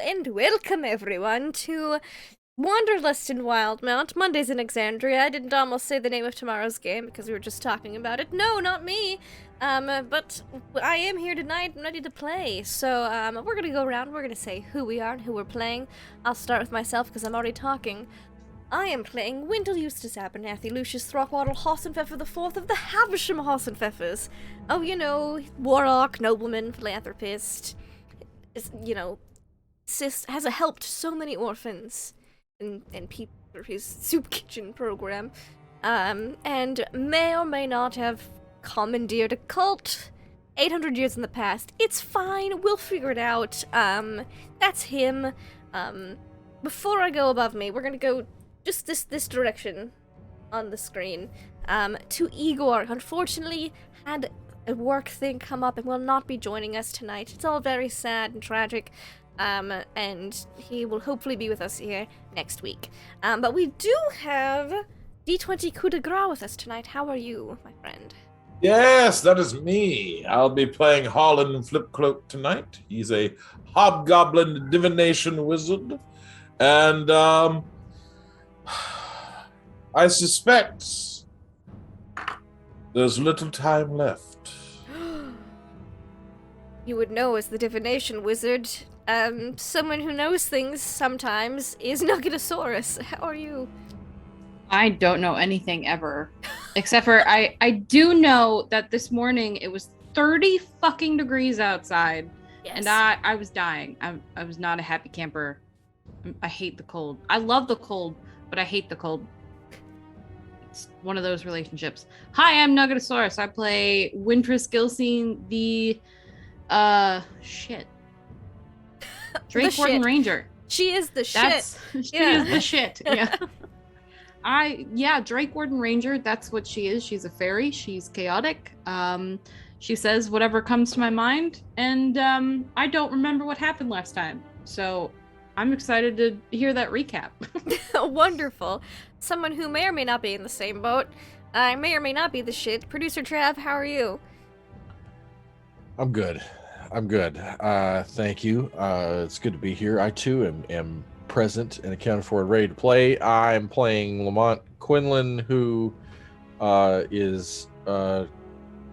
and welcome everyone to Wanderlust in Wildemount, Mondays in Exandria. I didn't almost say the name of tomorrow's game because we were just talking about it. No, not me. But I am here tonight and ready to play. So, we're gonna go around, we're gonna say who we are and who we're playing. I'll start with myself because I'm already talking. I am playing Wendell Eustace Abernathy Lucius Throckwaddle Hossenpfeffer the Fourth of the Havisham Hossenpfeffers. Oh, you know, warlock, nobleman, philanthropist, has helped so many orphans and people through his soup kitchen program, and may or may not have commandeered a cult 800 years in the past. It's fine, we'll figure it out. That's him. Before I go above me, we're gonna go just this direction on the screen, to Igor. Unfortunately, had a work thing come up and will not be joining us tonight. It's all very sad and tragic, and he will hopefully be with us here next week. But we do have D20 Coup de Grace with us tonight. How are you, my friend? Yes, that is me. I'll be playing Harlan Flipcloak tonight. He's a hobgoblin divination wizard, and I suspect there's little time left. You would know as the divination wizard. Someone who knows things sometimes is Nuggetosaurus. How are you? I don't know anything ever. Except for I do know that this morning it was 30 fucking degrees outside. Yes. And I was dying. I was not a happy camper. I hate the cold. I love the cold, but I hate the cold. It's one of those relationships. Hi, I'm Nuggetosaurus. I play Wintress Gilsine, the Drake Warden Ranger. She is the shit. She is the shit. Yeah. Drake Warden Ranger, that's what she is. She's a fairy. She's chaotic. She says whatever comes to my mind, and I don't remember what happened last time. So I'm excited to hear that recap. Wonderful. Someone who may or may not be in the same boat. I may or may not be the shit. Producer Trav, how are you? I'm good. Thank you. It's good to be here. I too am present and accounted for and ready to play. I'm playing Lamont Quinlan, who is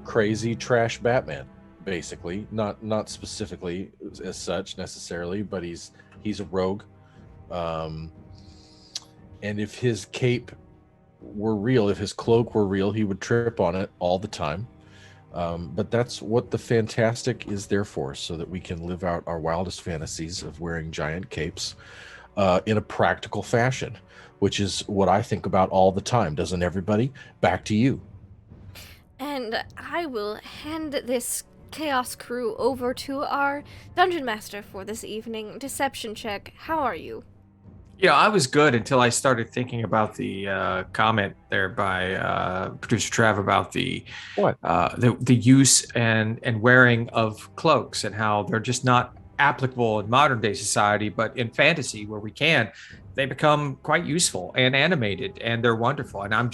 crazy trash Batman, basically. Not specifically as such necessarily, but he's a rogue. And if his cape were real, if his cloak were real, he would trip on it all the time. But that's what the fantastic is there for, so that we can live out our wildest fantasies of wearing giant capes in a practical fashion, which is what I think about all the time. Doesn't everybody? Back to you. And I will hand this Chaos crew over to our Dungeon Master for this evening. Deception check. How are you? Yeah, I was good until I started thinking about the comment there by producer Trav about the use and wearing of cloaks, and how they're just not applicable in modern day society, but in fantasy where we can, they become quite useful and animated, and they're wonderful. And I'm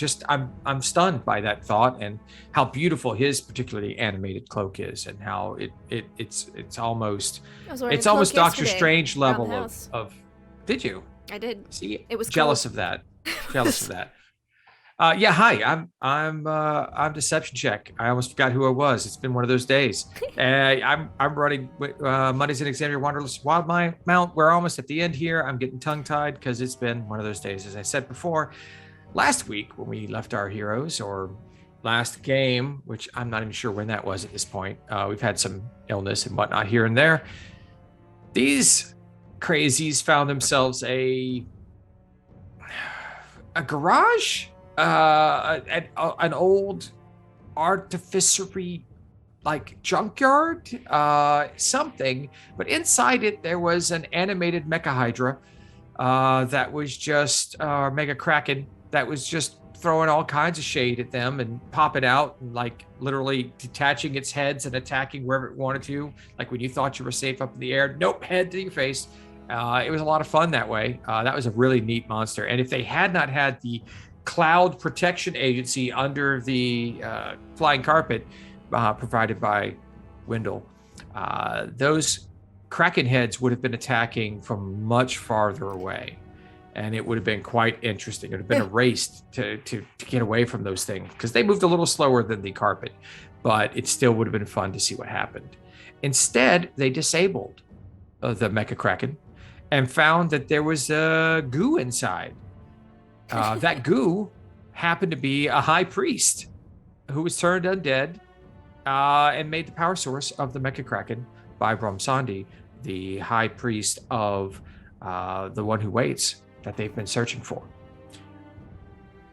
stunned by that thought, and how beautiful his particularly animated cloak is, and how it's almost Doctor Strange level of. Did you? I did. See, it was jealous cool. of that. Jealous of that. Yeah. Hi. I'm Deception Check. I almost forgot who I was. It's been one of those days. I'm running Mondays in Exandria Wanderlust Wildemount. We're almost at the end here. I'm getting tongue tied because it's been one of those days. As I said before, last week when we left our heroes, or last game, which I'm not even sure when that was at this point. We've had some illness and whatnot here and there. These crazies found themselves a garage, an old artificery like junkyard, something, but inside it there was an animated mecha hydra that was just mega kraken that was just throwing all kinds of shade at them and popping out and like literally detaching its heads and attacking wherever it wanted to, like when you thought you were safe up in the air, nope, head to your face. It was a lot of fun that way. That was a really neat monster. And if they had not had the cloud protection agency under the flying carpet provided by Wendell, those Kraken heads would have been attacking from much farther away. And it would have been quite interesting. It would have been a race to get away from those things because they moved a little slower than the carpet, but it still would have been fun to see what happened. Instead, they disabled the Mecha Kraken and found that there was goo inside. That goo happened to be a high priest who was turned undead and made the power source of the Mecha Kraken by Bromsandi, the high priest of the one who waits that they've been searching for.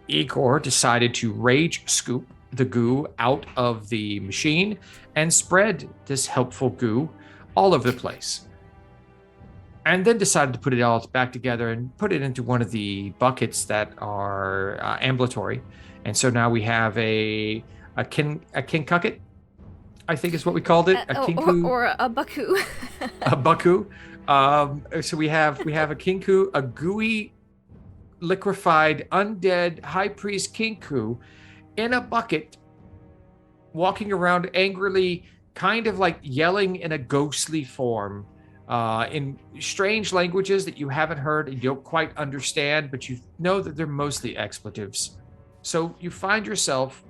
Igor decided to rage scoop the goo out of the machine and spread this helpful goo all over the place. And then decided to put it all back together and put it into one of the buckets that are ambulatory. And so now we have a kinkucket, I think is what we called it. A kinku. Or a baku. A baku. So we have a kinku, a gooey, liquefied, undead high priest kinku in a bucket, walking around angrily, kind of like yelling in a ghostly form, in strange languages that you haven't heard and you don't quite understand, but you know that they're mostly expletives. So you find yourself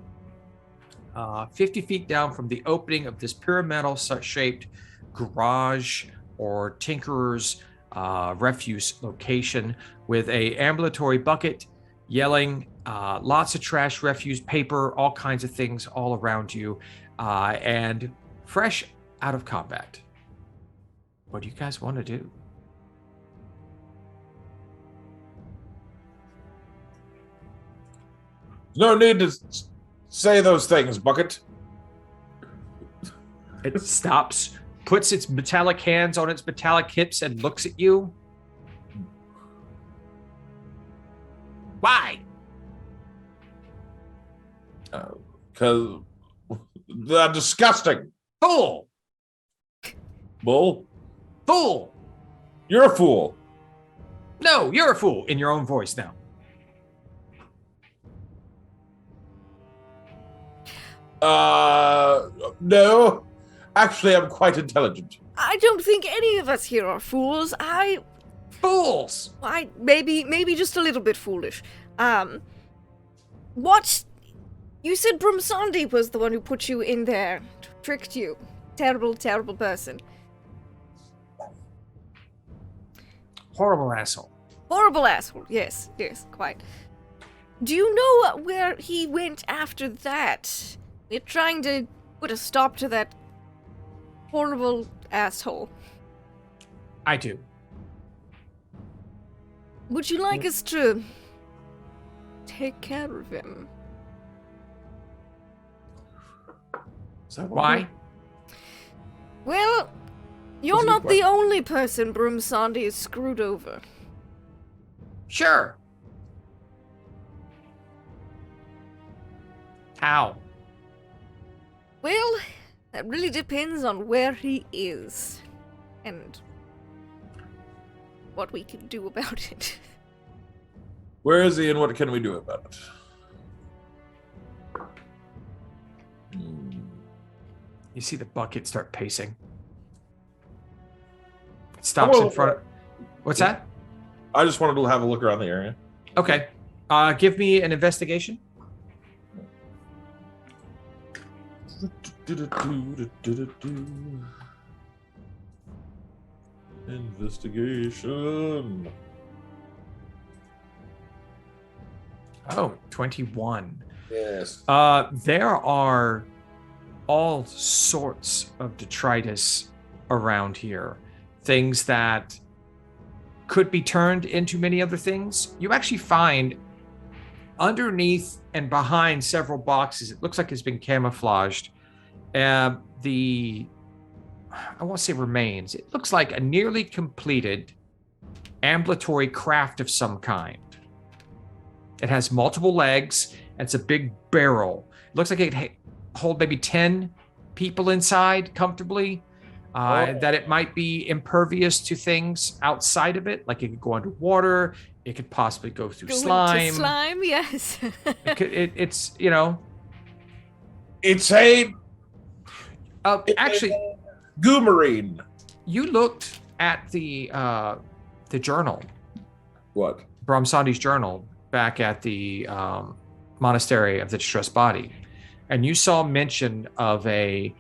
50 feet down from the opening of this pyramidal-shaped garage or tinkerer's refuse location with a ambulatory bucket, yelling, lots of trash, refuse, paper, all kinds of things all around you, and fresh out of combat. What do you guys want to do? No need to say those things, Bucket. It stops, puts its metallic hands on its metallic hips and looks at you. Why? Because they're disgusting. Fool! Bull, Fool! you're a fool. No, you're a fool in your own voice now. No. Actually, I'm quite intelligent. I don't think any of us here are fools. Fools! Maybe just a little bit foolish. What? You said Brumsandi was the one who put you in there, tricked you. Terrible, terrible person. Horrible asshole. Horrible asshole. Yes, quite. Do you know where he went after that? We're trying to put a stop to that horrible asshole. I do. Would you like us to take care of him? Is that Why? Well, you're not the only person Brumsandi is screwed over. Sure. How? Well, that really depends on where he is. And what we can do about it. Where is he and what can we do about it? You see the bucket start pacing. It stops in front of... What's that? I just wanted to have a look around the area. Okay. Give me an investigation. Investigation. Oh, 21. Yes. There are all sorts of detritus around here. Things that could be turned into many other things. You actually find underneath and behind several boxes, it looks like it's been camouflaged. I won't say remains. It looks like a nearly completed ambulatory craft of some kind. It has multiple legs. And it's a big barrel. It looks like it could hold maybe 10 people inside comfortably. That it might be impervious to things outside of it. Like it could go underwater. It could possibly go through slime. Into slime, yes. It's, you know. It's a Actually, goomarine. you looked at the journal, What? Brahmsandi's journal, back at the monastery of the distressed body, and you saw mention of a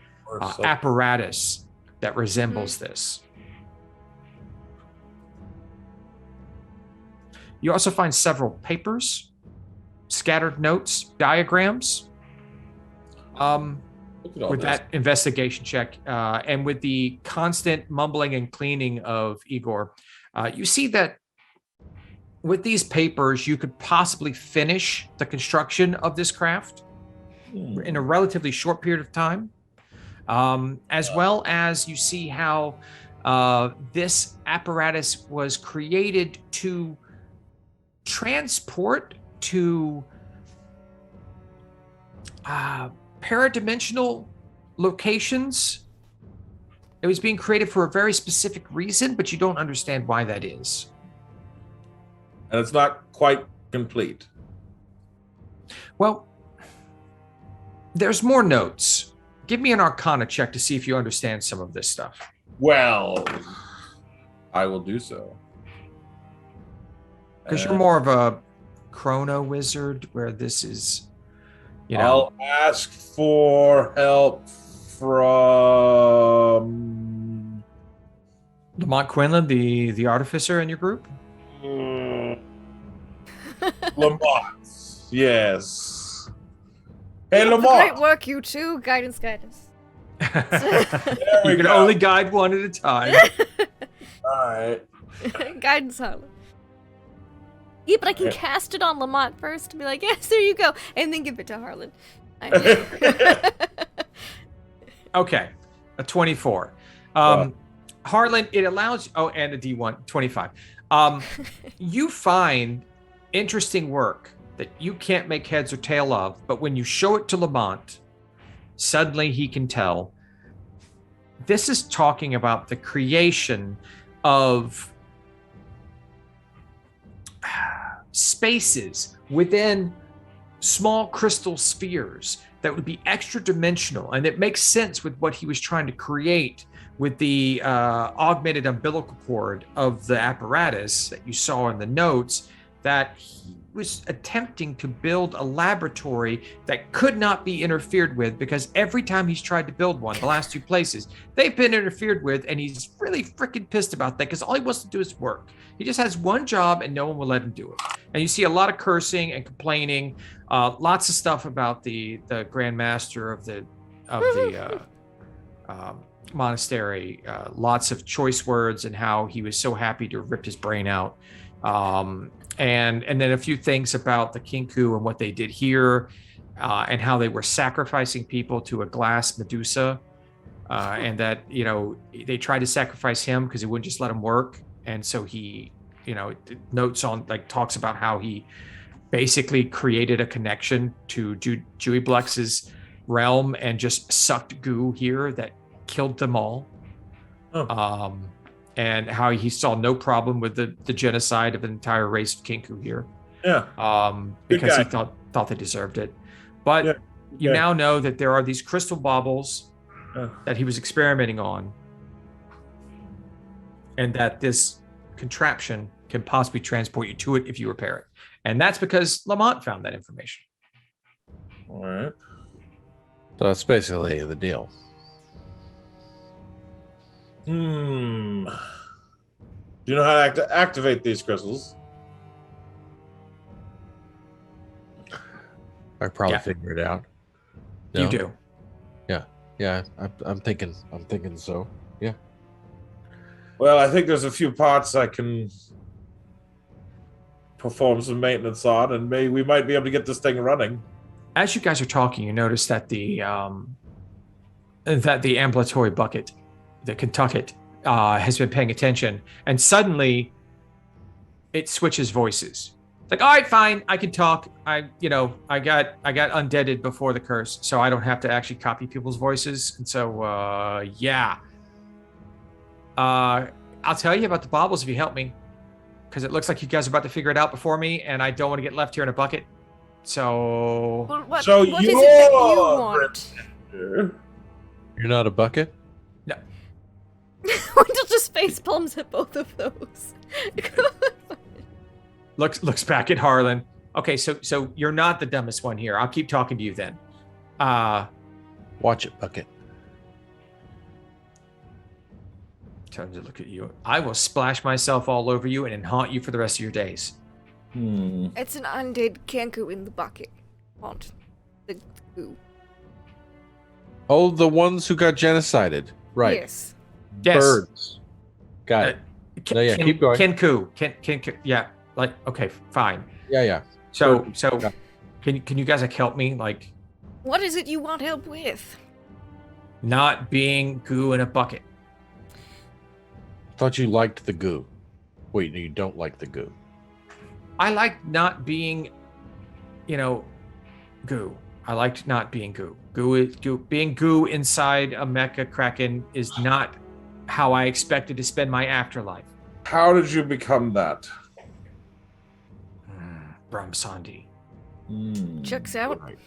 apparatus that resembles this. You also find several papers, scattered notes, diagrams. With that investigation check, and with the constant mumbling and cleaning of Igor, you see that with these papers, you could possibly finish the construction of this craft in a relatively short period of time, as well as you see how this apparatus was created to transport to paradimensional locations. It was being created for a very specific reason, but you don't understand why that is. And it's not quite complete. Well, there's more notes. Give me an Arcana check to see if you understand some of this stuff. Well, I will do so. Because you're more of a chrono wizard, where this is, you know. I'll ask for help from Lamont Quinlan, the artificer in your group? Lamont. Yes. Hey, Great Lamont. work, you two. Guidance. There we You can go. only guide one at a time. All right. Guidance, Harlan. Yeah, but I can cast it on Lamont first and be like, yes, there you go, and then give it to Harlan. Okay, a 24. Harlan, it allows, and a D1, 25. You find interesting work that you can't make heads or tail of, but when you show it to Lamont, suddenly he can tell. This is talking about the creation of spaces within small crystal spheres that would be extra dimensional, and it makes sense with what he was trying to create with the augmented umbilical cord of the apparatus that you saw in the notes, that he was attempting to build a laboratory that could not be interfered with, because every time he's tried to build one, the last two places, they've been interfered with, and he's really freaking pissed about that, because all he wants to do is work. He just has one job and no one will let him do it. And you see a lot of cursing and complaining, lots of stuff about the Grand Master of the monastery, lots of choice words and how he was so happy to rip his brain out. And then a few things about the Kinku and what they did here, and how they were sacrificing people to a glass Medusa, and that, you know, they tried to sacrifice him because he wouldn't just let him work. And so he, you know, notes on, like, talks about how he basically created a connection to Dewey Blex's realm and just sucked goo here that killed them all. And how he saw no problem with the genocide of an entire race of Kinku here. Yeah. Because he thought they deserved it. But you now know that there are these crystal baubles that he was experimenting on, and that this contraption can possibly transport you to it if you repair it. And that's because Lamont found that information. All right. So that's basically the deal. Do you know how to activate these crystals? I probably figure it out. You No? do. Yeah, I'm thinking so. Yeah. Well, I think there's a few parts I can perform some maintenance on, and maybe we might be able to get this thing running. As you guys are talking, you notice that the ambulatory bucket, the Kentucket, has been paying attention, and suddenly it switches voices. It's like, all right, fine, I can talk. I got undeaded before the curse, so I don't have to actually copy people's voices. And so, I'll tell you about the baubles if you help me, because it looks like you guys are about to figure it out before me, and I don't want to get left here in a bucket. So, Well, what So is it that you you're want? You're not a bucket? no. Wendell just face palms at both of those. Looks back at Harlan. Okay, so you're not the dumbest one here. I'll keep talking to you then. Watch it, Bucket. Turns to look at you. I will splash myself all over you and then haunt you for the rest of your days. It's an undead Kenku in the bucket. Want the goo. Oh, the ones who got genocided. Right. Yes. Yes. Birds. Got it. No, yeah, keep going. Kenku. Yeah. Like, okay, fine. Yeah. So, Yeah. can you guys help me? Like, What is it you want help with? not being goo in a bucket. Thought you liked the goo. Wait, no, you don't like the goo. I like not being, goo. I liked not being goo. Being goo inside a mecha kraken is not how I expected to spend my afterlife. How did you become that? Brahmsandi. Checks out. Right.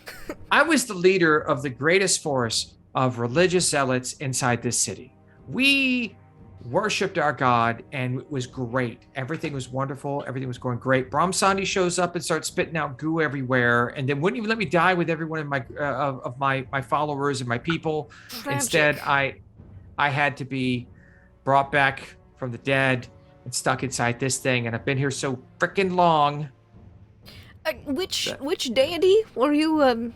I was the leader of the greatest force of religious zealots inside this city. We worshipped our god, and it was great. Everything was wonderful. Everything was going great. Brahmsandi shows up and starts spitting out goo everywhere, and then wouldn't even let me die with everyone in my of my followers and my people. Tragic. Instead, I had to be brought back from the dead and stuck inside this thing, and I've been here so freaking long. Which deity were you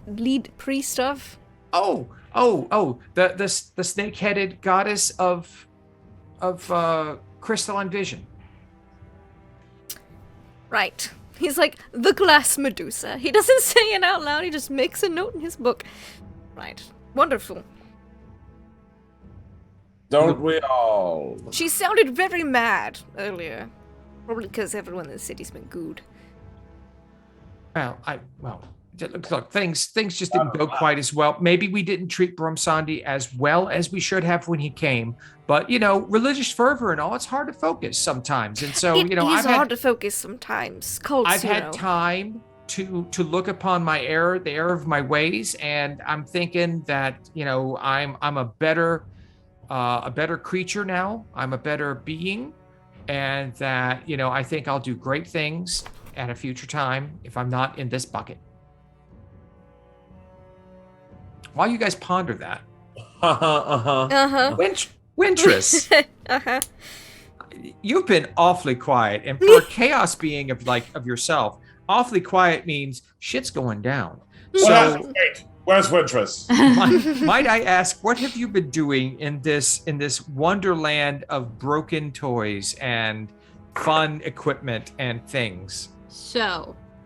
lead priest of? The snake-headed goddess of crystalline vision. Right. He's like the glass Medusa. He doesn't say it out loud, he just makes a note in his book. Right. Wonderful. Don't we all? She sounded very mad earlier. Probably because everyone in the city's been good. Look, things just didn't go quite as well. Maybe we didn't treat Brahmsandi as well as we should have when he came. But religious fervor and all, it's hard to focus sometimes. And so, It's hard to focus sometimes. I've had time to look upon the error of my ways, and I'm thinking that I'm a better creature now. I'm a better being, and that I think I'll do great things at a future time if I'm not in this bucket. While you guys ponder that, Wintress, you've been awfully quiet, and for a chaos being of yourself, awfully quiet means shit's going down. So, Wait, where's Wintress? might I ask, what have you been doing in this wonderland of broken toys and fun equipment and things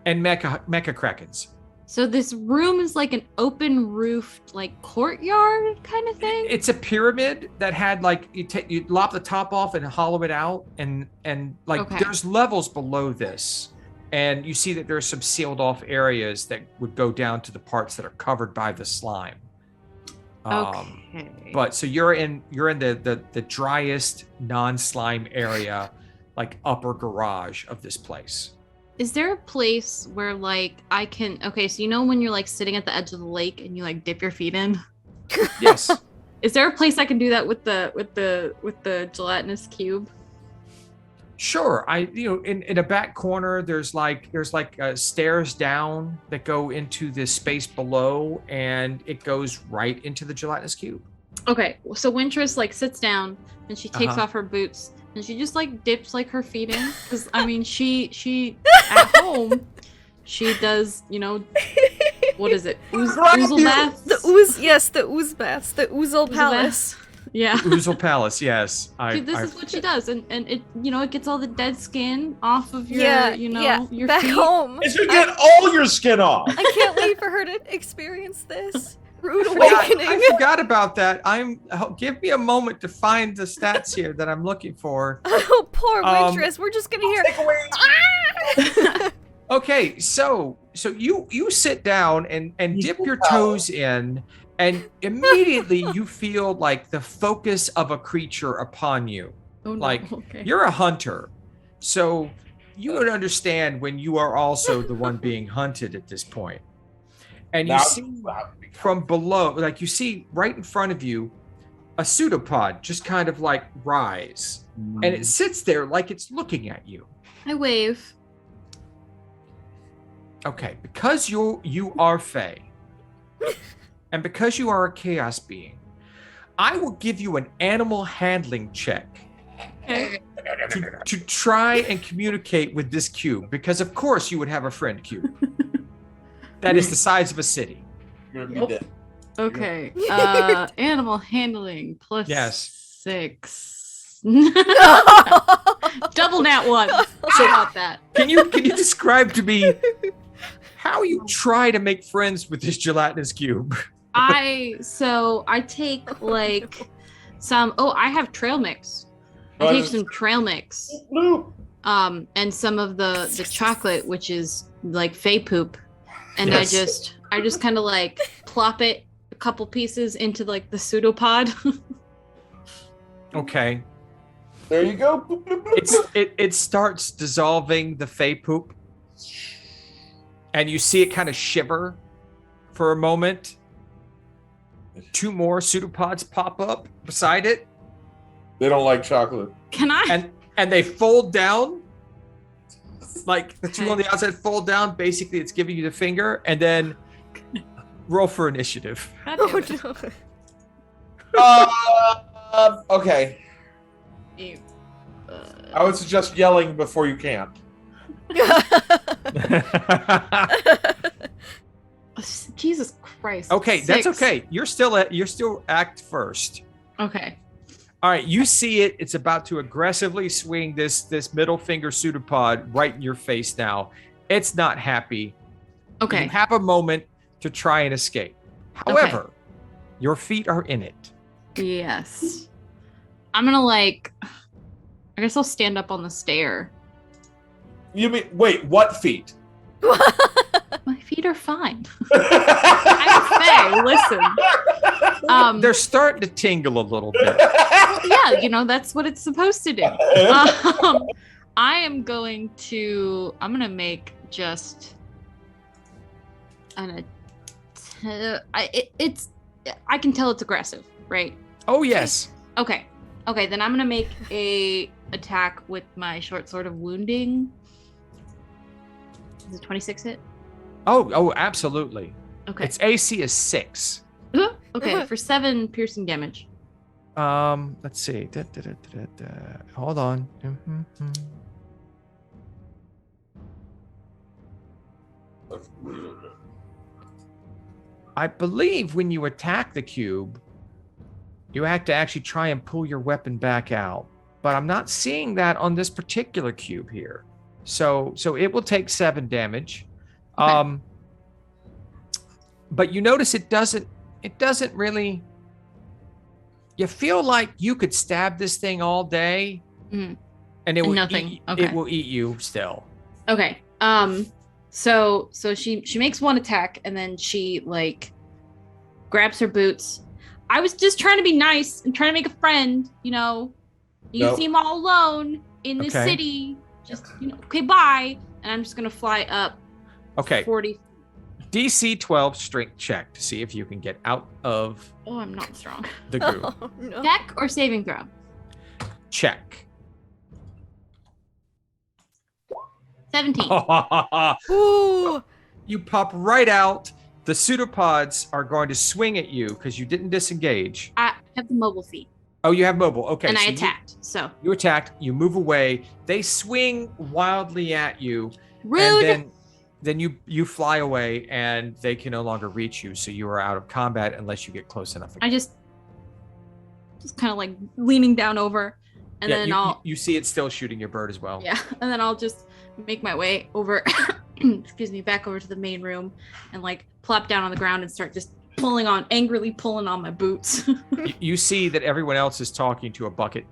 and mecha krakens? So this room is like an open roofed courtyard kind of thing? It's a pyramid that had you lop the top off and hollow it out, and Okay. there's levels below this, and you see that there's some sealed off areas that would go down to the parts that are covered by the slime. Okay. But so you're in the driest non-slime area, like upper garage of this place. Is there a place where I can so when you're sitting at the edge of the lake and you dip your feet in? Yes. Is there a place I can do that with the gelatinous cube? Sure. In a back corner there's stairs down that go into this space below, and it goes right into the gelatinous cube. Okay, so Wintress sits down and she takes Uh-huh. off her boots and she just dips her feet in, because she at home she does what is it, oozle baths? The ooze baths, the oozle palace. Yeah. Oozle Palace, yes. This is what she does, and it it gets all the dead skin off of your your back feet. home. It should get all your skin off. I can't wait for her to experience this. Rude Yeah, awakening. I forgot about that. Give me a moment to find the stats here that I'm looking for. Oh, poor Wintress. We're just gonna hear. Ah! Okay, so you sit down and dip your toes in, and immediately you feel the focus of a creature upon you. Oh, no. Okay. You're a hunter, so you would understand when you are also the one being hunted at this point. And you see from below, you see right in front of you, a pseudopod just kind of like rise, and it sits there like it's looking at you. I wave. Okay, because you are Fae, and because you are a chaos being, I will give you an animal handling check to try and communicate with this cube, because of course you would have a friend cube that is the size of a city. You're gonna be dead. Okay. Animal handling plus Yes. 6. Double nat 1. How about that? Can you describe to me how you try to make friends with this gelatinous cube? I take like some. Oh, I have trail mix. I Oh, take just- some trail mix. And some of the chocolate, which is like Fey poop, and Yes. I just kind of like plop it a couple pieces into like the pseudopod. Okay. There you go. Boop, boop, boop, It starts dissolving the Fey poop, and you see it kind of shiver for a moment. 2 more pseudopods pop up beside it, They don't like chocolate. Can I? and they fold down. Like the 2 Okay. on the outside fold down. Basically, it's giving you the finger, and then roll for initiative. God Oh damn it. no. Okay. You- I would suggest yelling before you camp. Jesus Christ. Okay, that's 6. okay. You're still act first. Okay. All right, you see it. It's about to aggressively swing this middle finger pseudopod right in your face now. It's not happy. Okay. You have a moment to try and escape. However, your feet are in it. Yes. I'm gonna like. I guess I'll stand up on the stair. You mean wait? What feet? My feet are fine. I'm Faye. Listen. They're starting to tingle a little bit. Yeah, that's what it's supposed to do. I'm gonna make just an I can tell it's aggressive, right? Oh yes. Okay, then I'm gonna make a attack with my short sword of wounding. Is it 26 hit? Oh, absolutely. Okay. Its AC is 6. Okay, for 7 piercing damage. Let's see. Hold on. I believe when you attack the cube, you have to actually try and pull your weapon back out. But I'm not seeing that on this particular cube here. So it will take 7 damage. Okay. But you notice it doesn't really. You feel like you could stab this thing all day, Mhm. and it will Nothing. Eat, Okay. It will eat you still. Okay. So she makes one attack and then she like grabs her boots. I was just trying to be nice and trying to make a friend, You Nope. seem all alone in this Okay. city. Just okay, bye. And I'm just gonna fly up Okay. 40. DC 12 strength check to see if you can get out of Oh, I'm not strong. the goo. Oh, no. Check or saving throw? Check. 17. Ooh. You pop right out. The pseudopods are going to swing at you because you didn't disengage. I have the mobile feet. Oh, you have mobile. Okay. and I so attacked. So You attacked. You move away. They swing wildly at you. rude. And then you fly away and they can no longer reach you. So you are out of combat unless you get close enough. I just kind of like leaning down over, and then I'll you see it still shooting your bird as well. yeah, and then I'll just make my way over. excuse me, back over to the main room, and like plop down on the ground and start just angrily pulling on my boots. You see that everyone else is talking to a bucket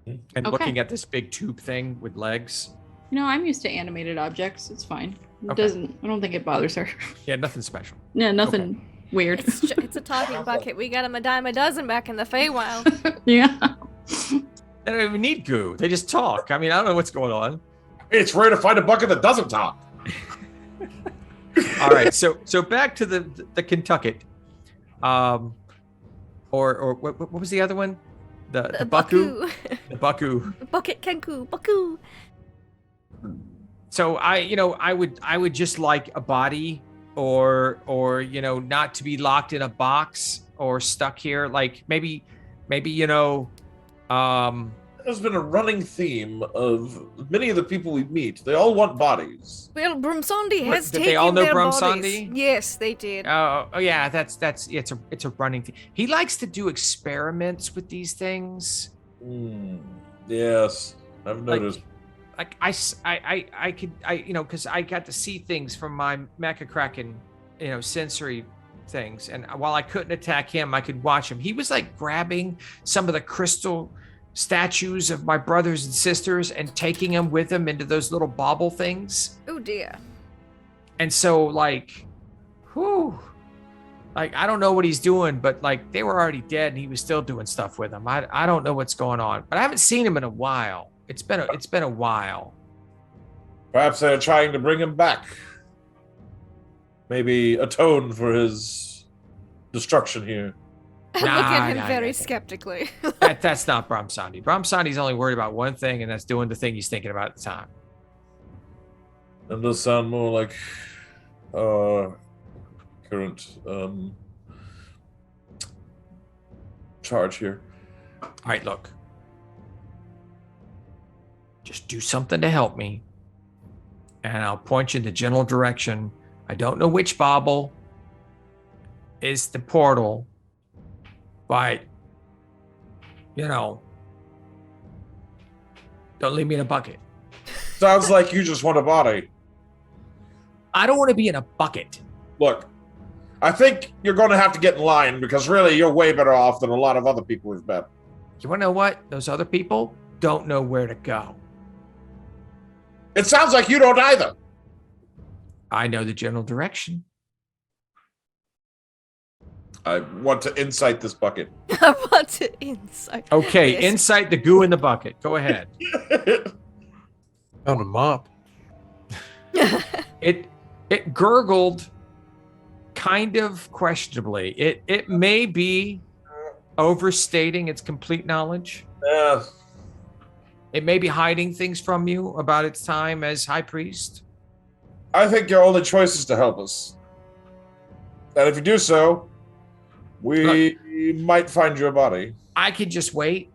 and Okay. looking at this big tube thing with legs. I'm used to animated objects. It's fine. It Okay. doesn't. I don't think it bothers her. Yeah, nothing special. Yeah, nothing weird. It's a talking bucket. We got him a dime a dozen back in the Feywild. Yeah. They don't even need goo. They just talk. I mean, I don't know what's going on. It's rare to find a bucket that doesn't talk. All right, so back to the Kentucket. or what was the other one? The Baku? The Baku. Bucket Kenku. Baku. So I would just like a body or not to be locked in a box or stuck here. Like maybe There's been a running theme of many of the people we meet. They all want bodies. Well, Brumsandi has Did taken they all know their Brumsandi? bodies. Yes, they did. oh yeah, it's a running thing. He likes to do experiments with these things. Yes, I've noticed. Like I could because I got to see things from my Mecha Kraken, sensory things, and while I couldn't attack him, I could watch him. He was like grabbing some of the crystal statues of my brothers and sisters and taking them with him into those little bauble things. Oh dear. And so like, I don't know what he's doing, but like they were already dead and he was still doing stuff with them. I don't know what's going on, but I haven't seen him in a while. It's been a while. Perhaps they're trying to bring him back. Maybe atone for his destruction here. I look at him very skeptically. That's not Brumsandi. Brumsandi's only worried about one thing, and that's doing the thing he's thinking about at the time. That does sound more like current charge here. All right, look. Just do something to help me, and I'll point you in the general direction. I don't know which bauble is the portal, but, don't leave me in a bucket. Sounds like you just want a body. I don't want to be in a bucket. Look, I think you're going to have to get in line because really you're way better off than a lot of other people we've met. You want to know what? Those other people don't know where to go. It sounds like you don't either. I know the general direction. I want to insight this bucket. I want to insight. Okay, Yes. insight the goo in the bucket. Go ahead. Found a mop. It gurgled kind of questionably. It may be overstating its complete knowledge. Yeah. It may be hiding things from you about its time as high priest. I think your only choice is to help us. And if you do so, we might find your body. I could just wait.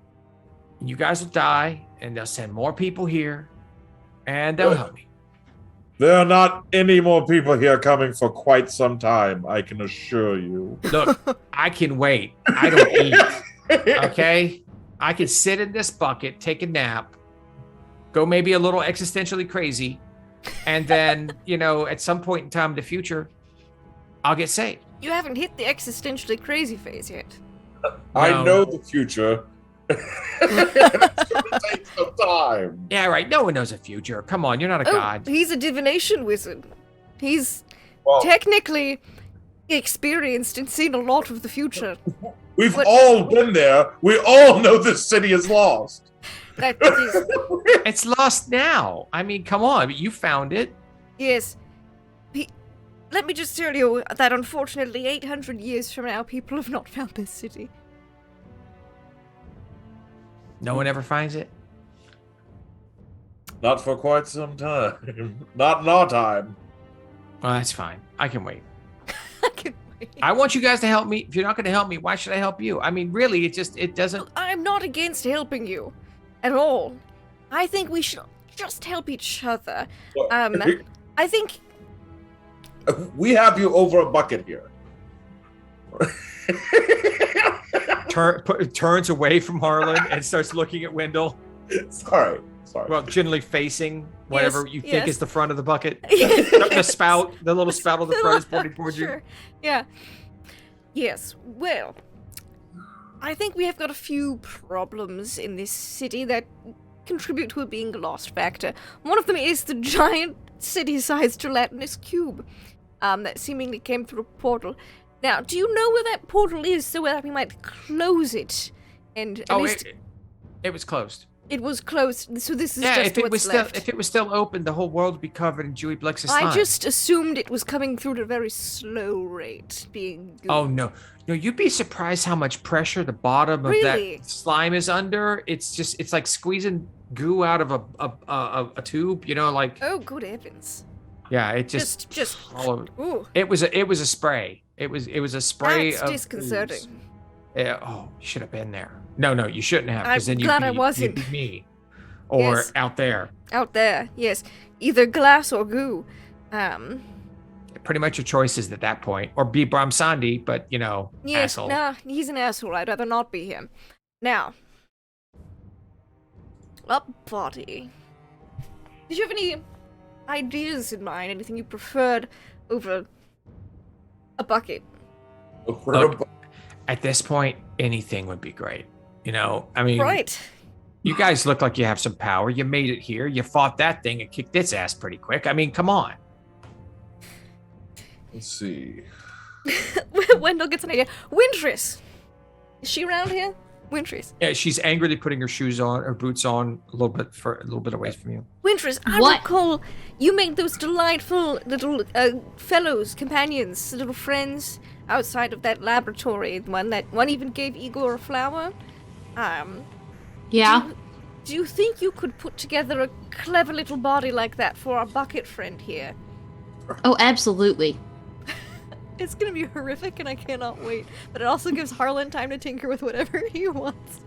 You guys will die, and they'll send more people here, and they'll help me. There are not any more people here coming for quite some time, I can assure you. Look, I can wait. I don't eat. Okay? I can sit in this bucket, take a nap, go maybe a little existentially crazy, and then, at some point in time in the future, I'll get saved. You haven't hit the existentially crazy phase yet. I No. know the future. It's going to take some time. Yeah, right. No one knows the future. Come on, you're not a Oh, god. he's a divination wizard. He's Well, technically experienced and seen a lot of the future. we've what- all been there. We all know this city is lost. That is, It's lost now. I mean, come on. You found it. yes. Let me just tell you that unfortunately 800 years from now, people have not found this city. No one ever finds it. Not for quite some time. Not in our time. Well, that's fine. I can wait. I can wait. I want you guys to help me. If you're not going to help me, why should I help you? I mean, really, it doesn't. I'm not against helping you at all. I think we should just help each other. Look, I think we have you over a bucket here. Turns away from Harlan and starts looking at Wendell. Sorry. Well, generally facing whatever Yes, you think yes. is the front of the bucket. The spout, the little spout on the front is pointing towards you. Sure. Yeah. Yes. Well, I think we have got a few problems in this city that contribute to it being a lost factor. One of them is the giant city-sized gelatinous cube that seemingly came through a portal. Now, do you know where that portal is so that we might close it? And at least... It was closed. It was closed, so this is Yeah, just what's left. if it was still open, the whole world would be covered in Dewey Blix's slime. I just assumed it was coming through at a very slow rate, being goo. Oh no, you'd be surprised how much pressure the bottom of Really? that slime is under. It's like squeezing goo out of a tube. You know, like Oh, good heavens. yeah, it just all over. Ooh, It was a spray. It was a spray that's of disconcerting. ooze. Yeah, oh, you should have been there. No, you shouldn't have, because I'm then glad I you'd wasn't. be me, or Yes. out there. Out there, yes. Either glass or goo. Pretty much your choices at that point, or be Brahmsandi, but Yes, asshole. nah, he's an asshole. I'd rather not be him. Now, a body. Did you have any ideas in mind? Anything you preferred over a bucket? Look, at this point, anything would be great. I mean, Right. you guys look like you have some power. You made it here. You fought that thing and kicked its ass pretty quick. I mean, come on. Let's see. Wendell gets an idea. Wintris! Is she around here? Wintris. Yeah, she's angrily putting her boots on a little bit away from you. Wintris, I What? recall you made those delightful little fellows, companions, little friends outside of that laboratory. One even gave Igor a flower. Yeah. Do you think you could put together a clever little body like that for our bucket friend here? Oh, absolutely. It's gonna be horrific and I cannot wait. But it also gives Harlan time to tinker with whatever he wants.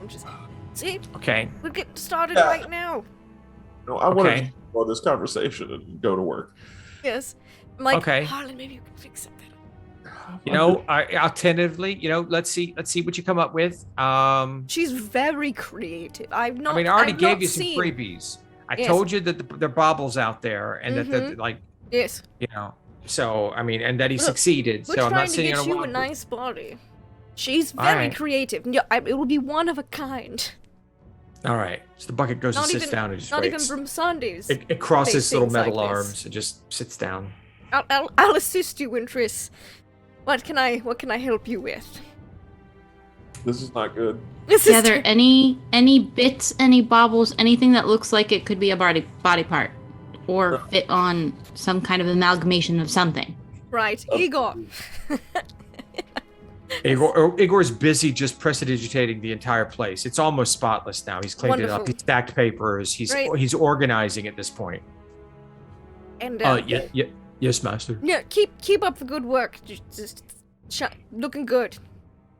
I'm just... See? Okay. We'll get started Yeah. right now. No, I want Okay. to go this conversation and go to work. Yes. I'm like, Okay. Harlan, maybe you can fix something. I'll tentatively, let's see what you come up with. She's very creative. I've not. I mean, I already I've gave not you some seen... freebies. I Yes. told you that there are baubles out there, and that Mhm. like, Yes. So I mean, and that he Look, succeeded. We're So I'm trying not to sitting get on a you a wild goose. nice body. She's All very right. creative. Yeah, it will be one of a kind. All right. So the bucket goes Not and sits even- down and just Not even waits. from Sundays. It crosses make little things metal like this. arms and just sits down. I'll assist you, Wintris. What can I help you with? This is not good. This Yeah, is there any bits, any baubles, anything that looks like it could be a body part, or fit on some kind of amalgamation of something. right, Oh. Igor. Igor's busy just prestidigitating the entire place. It's almost spotless now. He's cleaned it up. Wonderful. He's stacked papers. Great. He's organizing at this point. And Yes, master. yeah, keep up the good work. Just looking good.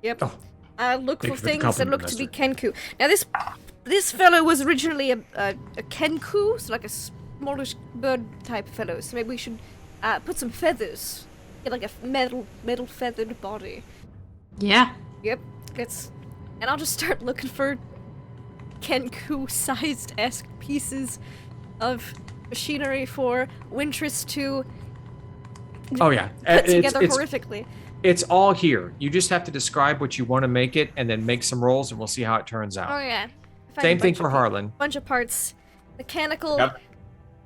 Yep. Oh, I look for thanks for the things that compliment, look to be Kenku. Now this fellow was originally a Kenku, so like a smallish bird type fellow. So maybe we should put some feathers, get like a metal feathered body. Yeah. Yep. And I'll just start looking for Kenku-sized esque pieces of machinery for Wintris to Oh yeah. put together it's, horrifically. it's all here. You just have to describe what you want to make it, and then make some rolls, and we'll see how it turns out. Oh yeah. Find a Same thing bunch for of Harlan. Bunch of parts, mechanical, Yep.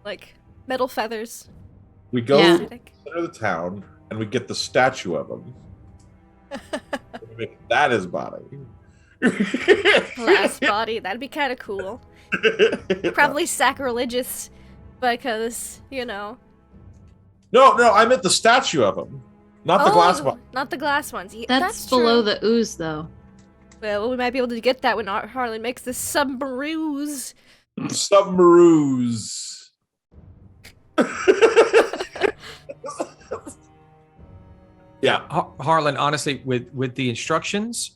like metal feathers. We go Yeah. to the center of the town and we get the statue of him. We make that his body. Glass body. That'd be kind of cool. Probably sacrilegious, because No, I meant the statue of him, not the glass body. Not the glass ones. Yeah, That's below true. the ooze, though. Well, we might be able to get that when Harlan makes the submarooze. Submaroos. Yeah. Harlan, honestly, with the instructions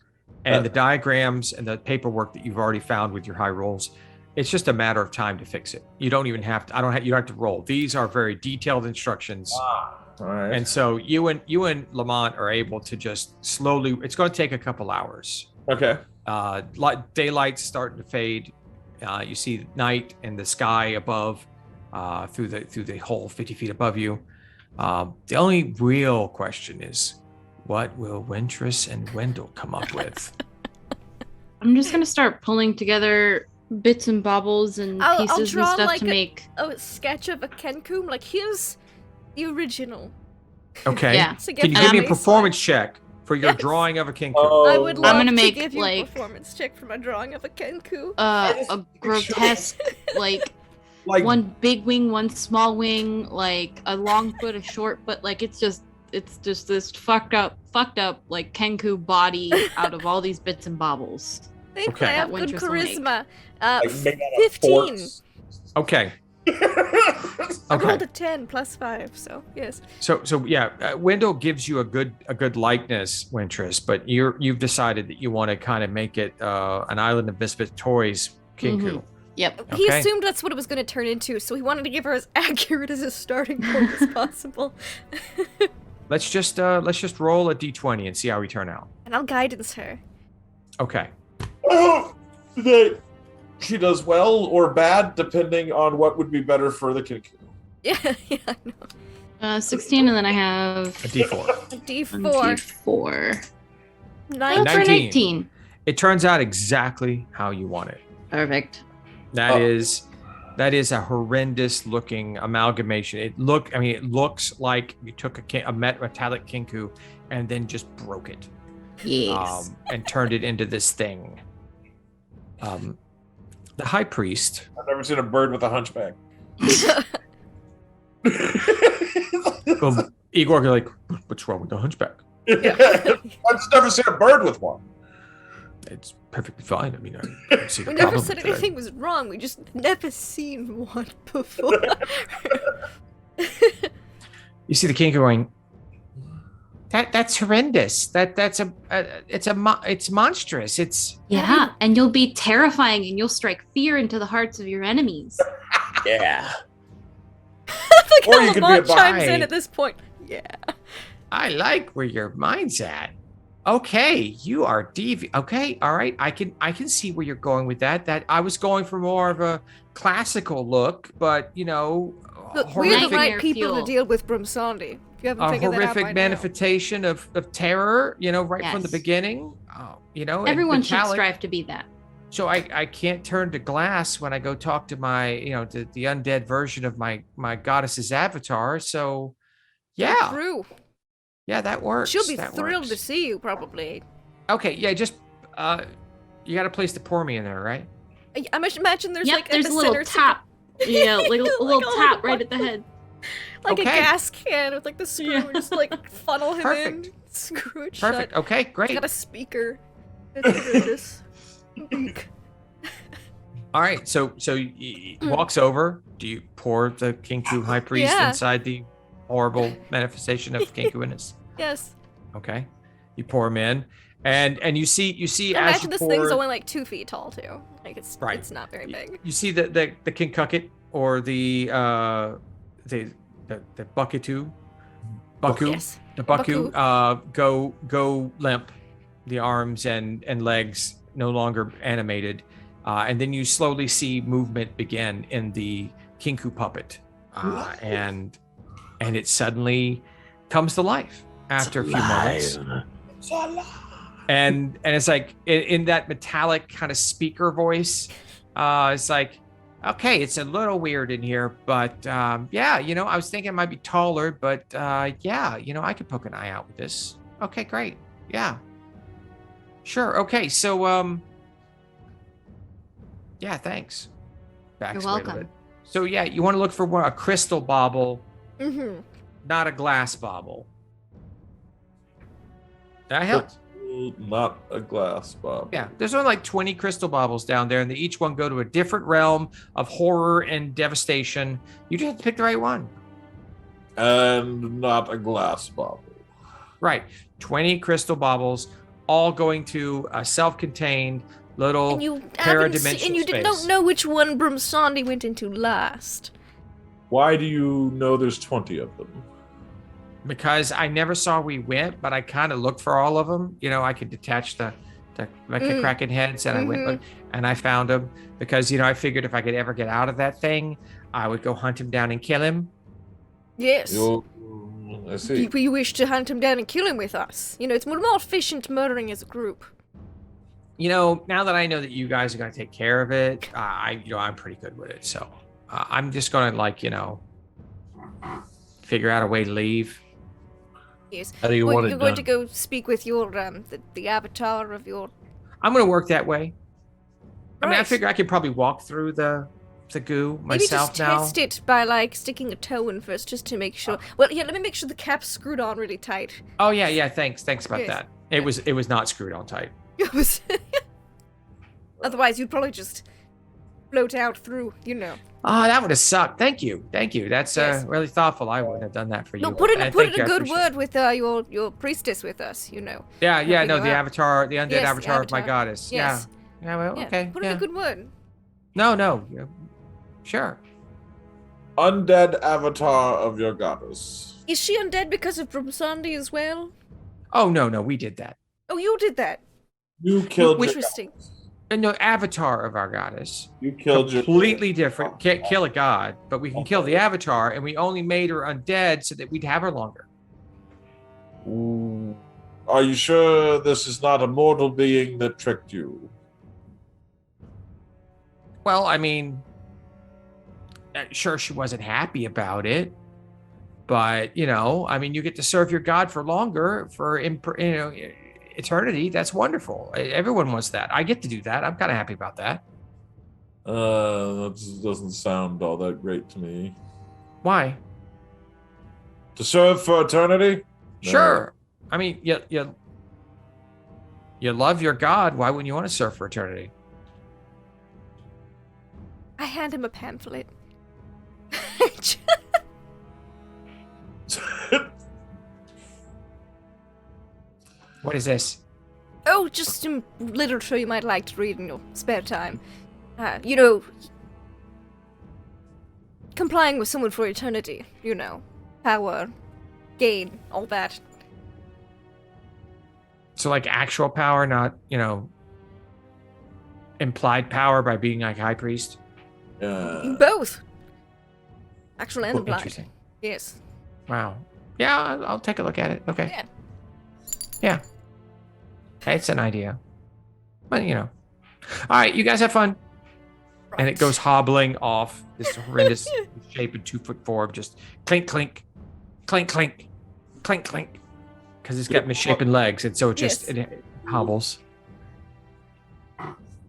and the diagrams and the paperwork that you've already found with your high rolls, it's just a matter of time to fix it. You don't even have to. You don't have to roll. These are very detailed instructions, All right. and so you and Lamont are able to just slowly. It's going to take a couple hours. Okay. Daylight's starting to fade. You see night and the sky above, through the hole 50 feet above you. The only real question is, what will Wintris and Wendell come up with? I'm just gonna start pulling together bits and baubles and I'll pieces and draw, stuff like, to make. A sketch of a Kenku. Like, here's the original. Okay. Yeah. To Can you the give me a baseline. performance check for your Yes. drawing of a Kenku. I would love gonna to make, give you a like- performance check for my drawing of a Kenku. A grotesque, like Like one big wing, one small wing, like a long foot, a short foot. Like it's just this fucked up like Kenku body out of all these bits and bobbles. Thank Okay. you, I have That good Wintress will make. charisma. like made out of 15. forks. Okay. I Okay. rolled a 10 plus 5, so yes. So yeah, Wendell gives you a good likeness, Wintress, but you've decided that you want to kind of make it an Island of Misfit Toys Kenku. Mhm. Yep. He Okay. assumed that's what it was going to turn into, so he wanted to give her as accurate as a starting point as possible. Let's just roll a d20 and see how we turn out. And I'll guidance her. Okay. Oh, she does well or bad, depending on what would be better for the Kenku. Yeah, I know. 16, and then I have A d4. A a D4. D4. 9. For 19. 18. It turns out exactly how you want it. Perfect. That is a horrendous looking amalgamation. It looks like you took a metallic Kenku and then just broke it. Yes. And turned it into this thing. The high priest. I've never seen a bird with a hunchback. Igor, you're like, what's wrong with the hunchback? I've just never seen a bird with one. It's perfectly fine. I mean, I don't see the We never problem said with it. anything was wrong, we just never seen one before. You see the king going, that's horrendous. It's monstrous. It's Yeah, and you'll be terrifying, and you'll strike fear into the hearts of your enemies. Yeah. Like Or how you could be Lamont a chimes in bite. at this point. Yeah. I like where your mind's at. Okay, you are okay, all right. I can see where you're going with that. That I was going for more of a classical look, but Look, we're the Horrific right air people fuel. to deal with Brumsandi. If you haven't a figured that out horrific by manifestation of terror, right from the Yes. beginning. And Everyone should metallic. strive to be that. So I can't turn to glass when I go talk to my, the undead version of my goddess's avatar. So now. yeah, True. yeah, that works. She'll be That thrilled to works. see you, probably. Okay, yeah, just you got a place to pour me in there, right? I must imagine there's Yep, like there's at a the little center tap. Yeah, like a little Like a tap little right at the head. like a Okay. gas can with like the screw, Yeah. and just like funnel him Perfect. in, screw it Perfect. shut. Okay, He's great. got a speaker. It's horrendous. Beak. All right, so he walks over. Do you pour the Kenku high priest Yeah. inside the horrible manifestation of Kenkuiness? Yes. Okay, you pour him in, and you see as Imagine you this pour, thing's only like 2 feet tall too. Like it's Right. it's not very big. You see the Kinkucket or the Bucketu, Bucku, Yes. the Bucku, go limp, the arms and legs no longer animated, and then you slowly see movement begin in the Kinku puppet, and it suddenly comes to life after a few moments. And it's like in that metallic kind of speaker voice, it's like, okay, it's a little weird in here, but yeah, I was thinking it might be taller, but yeah, I could poke an eye out with this. Okay, great. Yeah. Sure. Okay, so yeah, thanks. You're Backs away a little welcome. bit. So yeah, you want to look for a crystal bauble, Mm-hmm. not a glass bauble. That helps. Not a glass, Bob. Yeah, there's only like 20 crystal baubles down there, and they each one go to a different realm of horror and devastation. You just have to pick the right one. And not a glass bottle. Right. 20 crystal baubles, all going to a self-contained little And you haven't paradimensional and you space. don't know which one Brumsandi went into last. Why do you know there's 20 of them? Because I never saw we went, but I kind of looked for all of them. I could detach the kraken heads, and I went and I found them because I figured if I could ever get out of that thing, I would go hunt him down and kill him. Yes. I see. We wish to hunt him down and kill him with us. It's more efficient murdering as a group. Now that I know that you guys are going to take care of it, I'm pretty good with it. So I'm just going to figure out a way to leave. Yes. How do you want it You're going to done? go speak with your the avatar of your. I'm gonna work that way. I mean, I Right. figure I could probably walk through the goo Maybe myself just now. test it by like sticking a toe in first, just to make sure. Well, yeah. Let me make sure the cap's screwed on really tight. Oh yeah. Thanks about Yes. that. It was not screwed on tight. It was- Otherwise, you'd probably just float out through. You know. Oh, that would have sucked. Thank you. That's Yes. really thoughtful. I wouldn't have done that for you. No, put in Thank a you, I good appreciate word with your priestess with us. You know. it. Yeah, helping no, you the out. avatar, the undead Yes, the avatar of my avatar. goddess. Yes. Yeah. Well, Yeah, okay. Put in Yeah. a good word. No. Yeah. Sure. Undead avatar of your goddess. Is she undead because of Brumsandi as well? Oh no, we did that. Oh, you did that. You killed your Interesting. goddess. No, avatar of our goddess. You killed your Completely different. Can't kill a god, but we can kill the avatar, and we only made her undead so that we'd have her longer. Ooh. Are you sure this is not a mortal being that tricked you? Well, I mean, sure, she wasn't happy about it, but I mean, you get to serve your god for longer, for eternity. That's wonderful. Everyone wants that. I get to do that. I'm kind of happy about that. That doesn't sound all that great to me. Why? To serve for eternity? Sure. I mean, you love your god. Why wouldn't you want to serve for eternity? I hand him a pamphlet. What is this? Oh, just some literature you might like to read in your spare time. Complying with someone for eternity. Power, gain, all that. So like actual power, not, implied power by being like high priest? Both. Actual and implied. Interesting. Yes. Wow. Yeah, I'll take a look at it. Okay. Yeah. Yeah. It's an idea. But, All right, you guys have fun. And it goes hobbling off this horrendous shape in 2'4" of just clink, clink, clink, clink, clink, clink. Because it's got misshapen legs, and so it hobbles.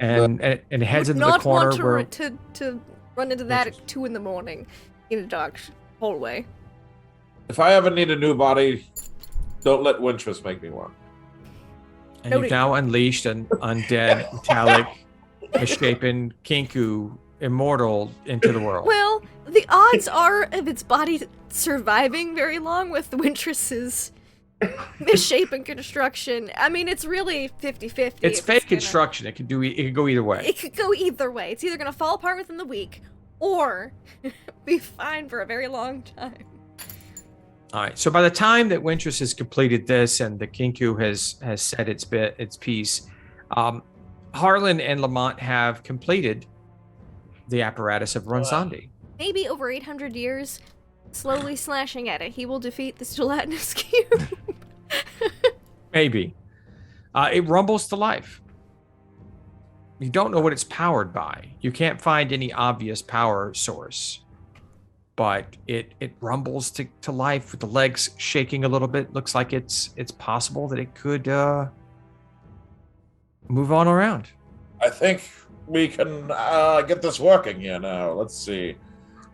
And it heads Would into the not corner want where to run into that at 2 a.m. in a dark hallway. If I ever need a new body, don't let Wintress make me one. and you've now unleashed an undead, metallic, misshapen Kinku immortal into the world. Well, the odds are of its body surviving very long with Wintress's misshapen construction. I mean, it's really 50-50. It's fake construction. It could go either way. It could go either way. It's either gonna fall apart within the week, or be fine for a very long time. All right. So by the time that Wintress has completed this and the Kinku has said its piece, Harlan and Lamont have completed the apparatus of Runsandi. Maybe over 800 years, slowly slashing at it, he will defeat this gelatinous cube. Maybe. It rumbles to life. You don't know what it's powered by. You can't find any obvious power source. But it rumbles to life with the legs shaking a little bit. Looks like it's possible that it could move on around. I think we can get this working here now. Let's see.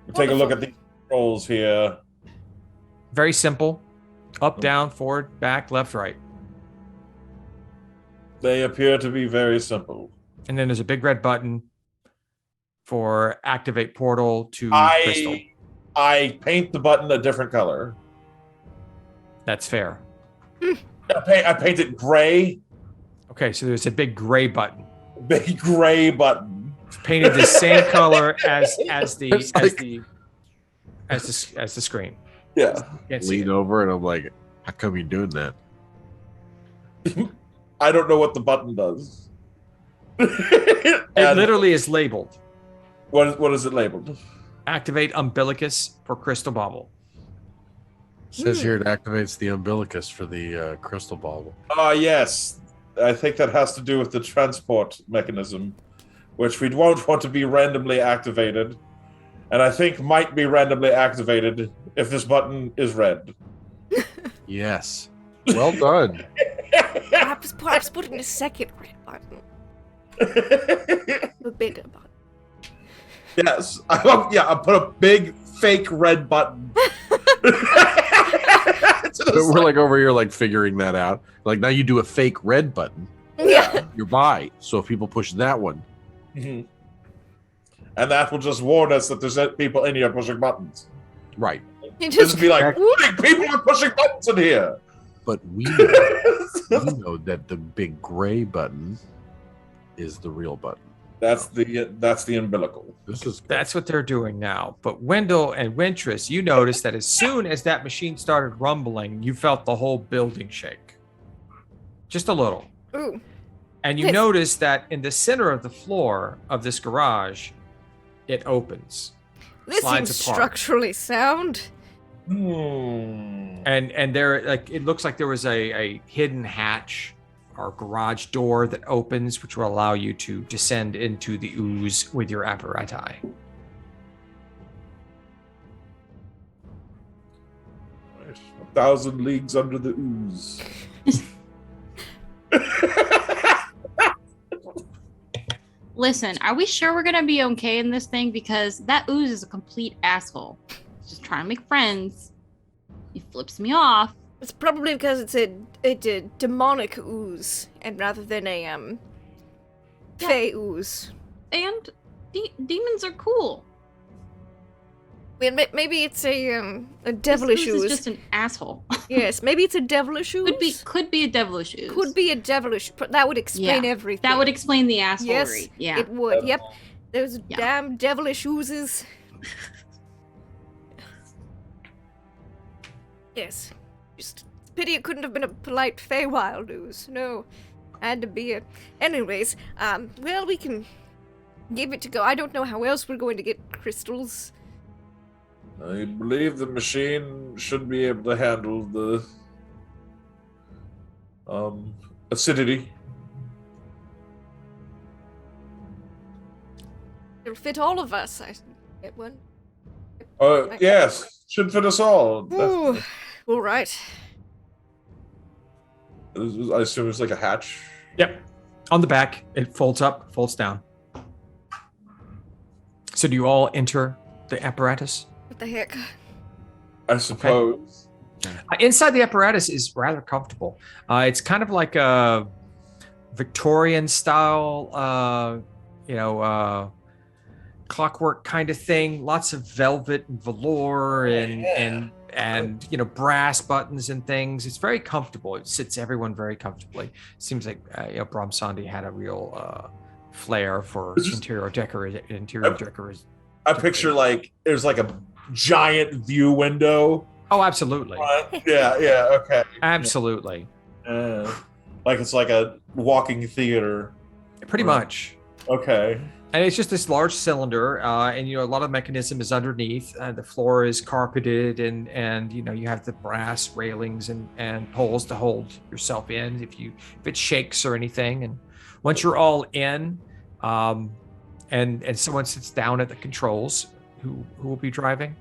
We'll take a look at the controls here. Very simple. Up, down, forward, back, left, right. They appear to be very simple. And then there's a big red button for activate portal to crystal. I paint the button a different color. That's fair. I paint it gray. Okay, so there's a big gray button. Big gray button. Painted the same color as the screen. Yeah. Can't see Lean it. over and I'm like, how come you're doing that? I don't know what the button does. It literally is labeled. What is it labeled? Activate umbilicus for crystal bauble. Says here it activates the umbilicus for the crystal bauble. Yes. I think that has to do with the transport mechanism, which we won't want to be randomly activated. And I think might be randomly activated if this button is red. Yes. Well done. Perhaps putting a second red button. A bigger button. Yes. I put a big fake red button. We're like over here, like figuring that out. Like now you do a fake red button. Yeah. You're by. So if people push that one, Mhm. And that will just warn us that there's people in here pushing buttons. right? You Just just be like, people are pushing buttons in here. But we know that the big gray button is the real button. That's the umbilical. That's what they're doing now. But Wendell and Wintress, you noticed that as soon as that machine started rumbling, you felt the whole building shake. Just a little. Ooh. And you Yes. notice that in the center of the floor of this garage, it opens. This Slides seems apart. structurally sound. And there, like, it looks like there was a hidden hatch or garage door that opens, which will allow you to descend into the ooze with your apparati. Right. 1,000 leagues under the ooze. Listen, are we sure we're gonna be okay in this thing? Because that ooze is a complete asshole. He's just trying to make friends. He flips me off. It's probably because it's a demonic ooze, and rather than a fey ooze. And demons are cool. I mean, maybe it's a This devilish ooze ooze. is just an asshole. Yes, maybe it's a devilish ooze. Could be a devilish ooze. Could be a devilish. But that would explain everything. That would explain the assholery. Yes, Yeah. it would. Yep. Those Yeah. damn devilish oozes. Yes. Just pity it couldn't have been a polite Feywild ooze. No. Had to be a. Anyways, well, we can give it to go. I don't know how else we're going to get crystals. I believe the machine should be able to handle the acidity. It'll fit all of us. I get one. Yes, should fit us all. Ooh. All right. I assume it's like a hatch. Yep. On the back, it folds up, folds down. So do you all enter the apparatus? What the heck? I suppose. Inside the apparatus is rather comfortable. It's kind of like a Victorian style, clockwork kind of thing. Lots of velvet and velour and brass buttons and things. It's very comfortable. It sits everyone very comfortably. Seems like Bram Sandi had a real flair for interior decorators. I picture like there's like a giant view window. Oh, absolutely. Yeah, okay. Absolutely. Like it's like a walking theater. Pretty much. Okay. And it's just this large cylinder, and a lot of mechanism is underneath. The floor is carpeted, and you have the brass railings and poles to hold yourself in if it shakes or anything. And once you're all in, and someone sits down at the controls, who will be driving?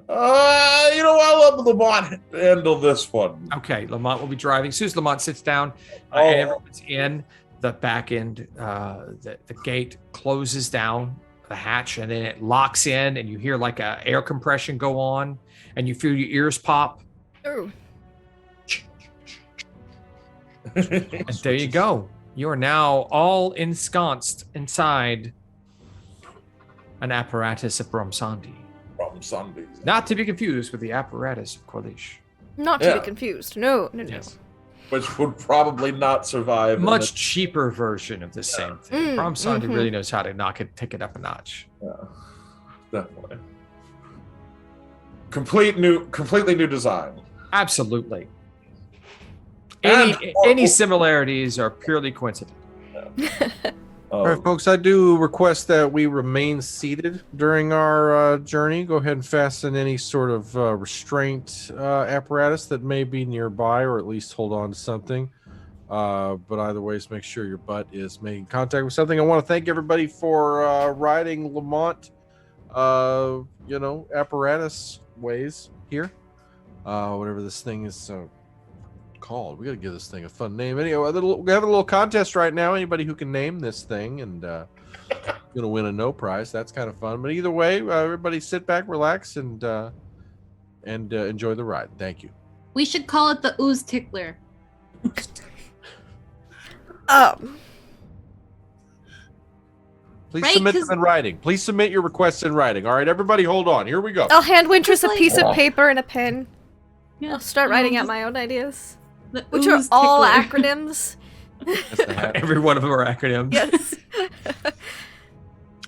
I'll let Lamont handle this one. Okay, Lamont will be driving. As soon as Lamont sits down, and everyone's in. The back end, the gate closes down the hatch, and then it locks in, and you hear like a air compression go on, and you feel your ears pop. Ooh. And there you go. You are now all ensconced inside an apparatus of Bromsandi. From Sundays. Not to be confused with the apparatus of Corlish. Not to be confused. No. Yes. Which would probably not survive. Much cheaper version of the same thing. Bromsandi mhm. really knows how to take it up a notch. Yeah, definitely. Completely new design. Absolutely. And- Any similarities are purely coincidental. All right, folks, I do request that we remain seated during our journey. Go ahead and fasten any sort of restraint apparatus that may be nearby, or at least hold on to something. But either ways, make sure your butt is making contact with something. I want to thank everybody for riding Lamont, apparatus ways here. whatever this thing is called. We got to give this thing a fun name. Anyway, we have a little contest right now. Anybody who can name this thing and gonna win a no prize. That's kind of fun. But either way, everybody sit back, relax, and enjoy the ride. Thank you. We should call it the Ooze Tickler. Please Right, submit 'cause- them in writing. Please submit your requests in writing. All right, everybody, hold on. Here we go. I'll hand Wintress a like- piece of paper and a pen. Yeah, I'll start writing out my own ideas, the which are Ooze all Tickler. acronyms. That's the hat. Every one of them are acronyms. Yes.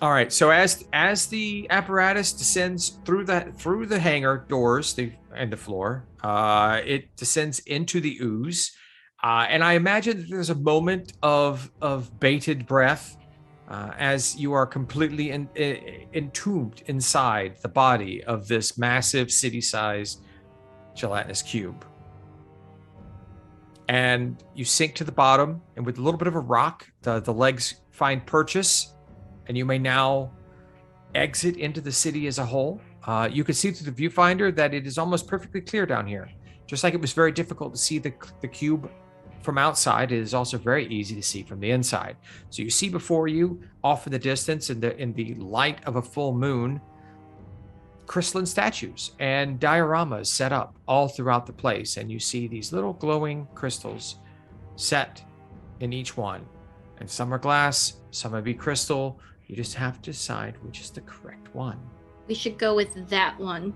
All right. So as the apparatus descends through the hangar doors and the floor, it descends into the ooze, and I imagine that there's a moment of bated breath as you are completely entombed inside the body of this massive city-sized gelatinous cube. And you sink to the bottom, and with a little bit of a rock, the legs find purchase, and you may now exit into the city as a whole. You can see through the viewfinder that it is almost perfectly clear down here. Just like it was very difficult to see the cube from outside, it is also very easy to see from the inside. So you see before you, off in the distance, in the light of a full moon, crystalline statues and dioramas set up all throughout the place, and you see these little glowing crystals set in each one. And some are glass, some may be crystal. You just have to decide which is the correct one. We should go with that one.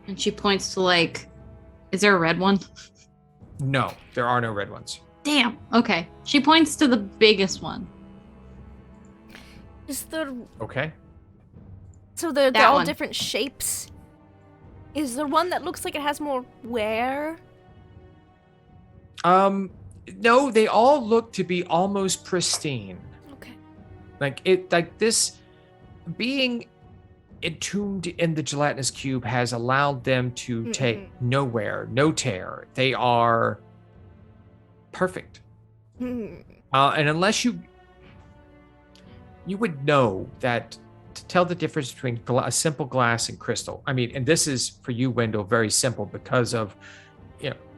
And she points to is there a red one? No, there are no red ones. Damn. Okay. She points to the biggest one. Is the Okay. so they're That all one. different shapes? Is there one that looks like it has more wear? No, they all look to be almost pristine. Okay. Like this being entombed in the gelatinous cube has allowed them to take no wear, no tear. They are perfect. Hmm. And unless you would know that to tell the difference between a simple glass and crystal. I mean, and this is for you, Wendell, very simple because of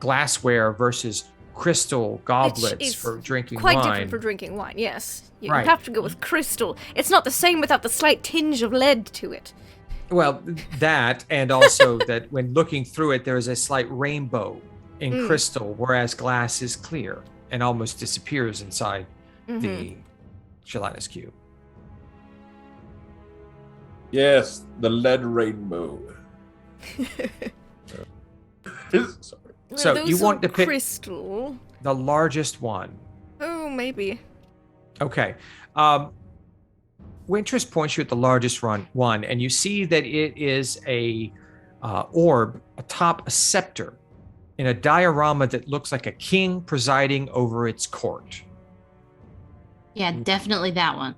glassware versus crystal goblets is for drinking Quite wine. different for drinking wine, yes. You Right. have to go with crystal. It's not the same without the slight tinge of lead to it. Well, that, and also that when looking through it, there is a slight rainbow in crystal, whereas glass is clear and almost disappears inside the gelatinous cube. Yes, the lead rainbow. Sorry. So Those you are want to pick crystal. the largest one. Oh, maybe. Okay. Wintress points you at the largest one, and you see that it is a orb atop a scepter in a diorama that looks like a king presiding over its court. Yeah, definitely that one.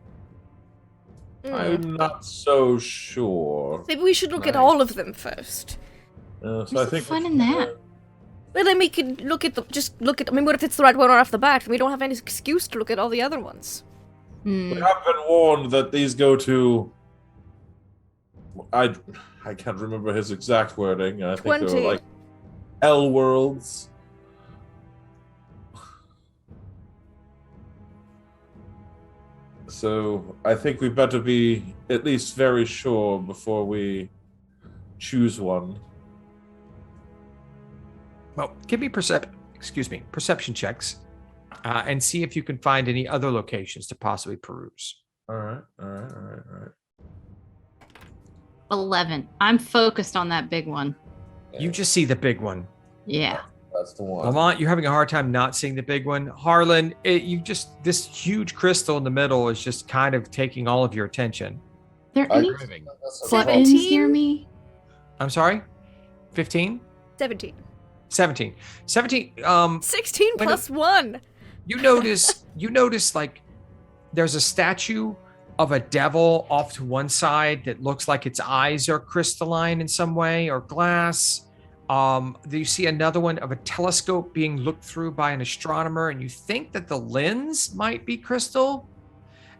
I'm not so sure. Maybe we should look at Nice. all of them first. So What's I the think fun in that? Well, then we could look at I mean, what if it's the right one right off the bat? We don't have any excuse to look at all the other ones. Hmm. We have been warned that these go to. I can't remember his exact wording. I think they 20. were like L worlds. So I think we better be at least very sure before we choose one. Well, give me perception checks, and see if you can find any other locations to possibly peruse. All right. 11. I'm focused on that big one. You just see the big one. Yeah. That's the one. Lamont, you're having a hard time not seeing the big one. Harlan, this huge crystal in the middle is just kind of taking all of your attention. There I any agree. That's a buttons 17? near me? I'm sorry? 15? 17. 17. 17. 16 When plus 1. You notice like there's a statue of a devil off to one side that looks like its eyes are crystalline in some way or glass. You see another one of a telescope being looked through by an astronomer, and you think that the lens might be crystal.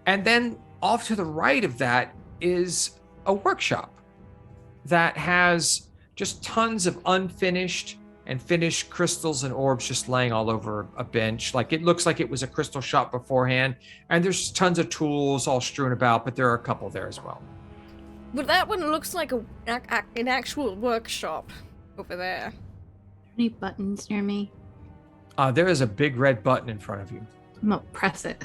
And then off to the right of that is a workshop that has just tons of unfinished and finished crystals and orbs just laying all over a bench. Like it looks like it was a crystal shop beforehand. And there's tons of tools all strewn about, but there are a couple there as well. But that one looks like an actual workshop over there. Any buttons near me? There is a big red button in front of you. I'm gonna press it.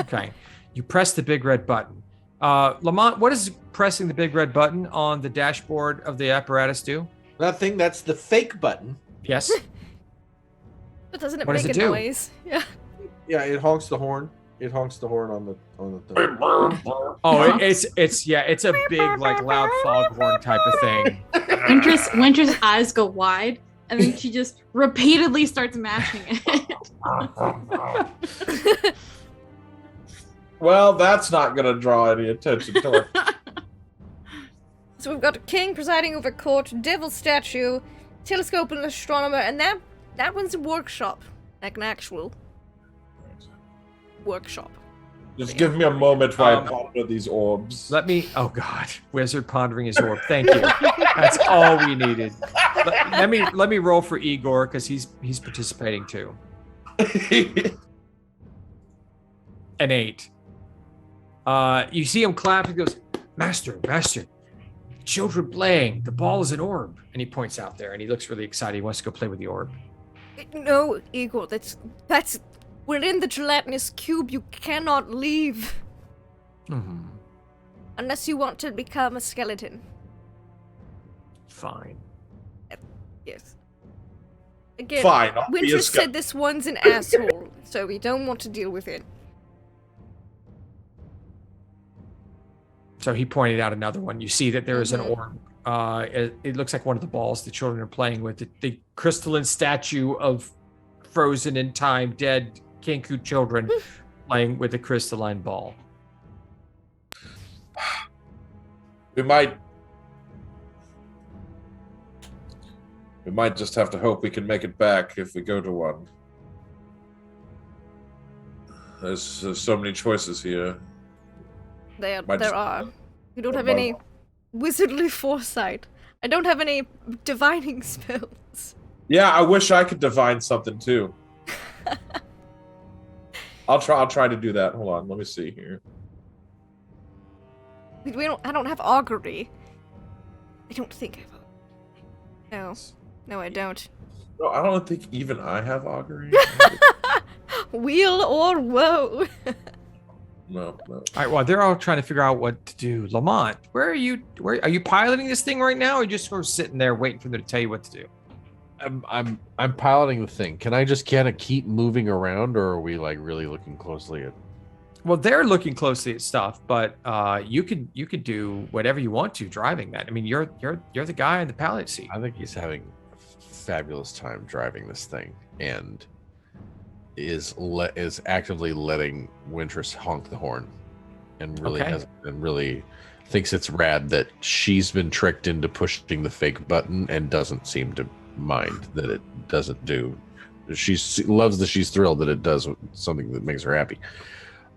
Okay. You press the big red button. Lamont, what does pressing the big red button on the dashboard of the apparatus do? Nothing. That's the fake button. Yes. But doesn't it What does make it a do? noise? Yeah. Yeah, it honks the horn. It honks the horn on the thing. Oh, it's a big like loud foghorn type of thing. Winter's eyes go wide, and then she just repeatedly starts mashing it. Well, that's not going to draw any attention to it. So we've got a king presiding over court, devil statue, telescope and astronomer, and that one's a workshop. Like an actual workshop. Just give me a moment while I ponder these orbs. Oh God, wizard pondering his orb. Thank you. That's all we needed. Let me roll for Igor because he's participating too. An 8. You see him clap. He goes, Master, children playing. The ball is an orb, and he points out there, and he looks really excited. He wants to go play with the orb. No, Igor, that's we're in the gelatinous cube. You cannot leave Mm-hmm. unless you want to become a skeleton. Fine. Yes. Again, Fine, I'll be a Winter skeleton. said this one's an asshole, so we don't want to deal with it. So he pointed out another one. You see that there is an orb. It looks like one of the balls the children are playing with. The crystalline statue of frozen in time, dead Kenku children playing with a crystalline ball. We might just have to hope we can make it back if we go to one. There's so many choices here. There Might just- are. You don't have Might- any wizardly foresight. I don't have any divining spells. Yeah, I wish I could divine something too. I'll try to do that. Hold on, let me see here. I don't have augury. I don't think I have. No, I don't. No, I don't think even I have augury. Wheel or woe. No. All right. Well, they're all trying to figure out what to do. Lamont, where are you are you piloting this thing right now, or are you just sort of sitting there waiting for them to tell you what to do? I'm piloting the thing. Can I just kind of keep moving around, or are we like really looking closely at? Well, they're looking closely at stuff, but you could do whatever you want to driving that. I mean, you're the guy in the pilot seat. I think he's having a fabulous time driving this thing, and is actively letting Wintress honk the horn, and really thinks it's rad that she's been tricked into pushing the fake button and doesn't seem to mind that it doesn't do. She loves that she's thrilled that it does something that makes her happy.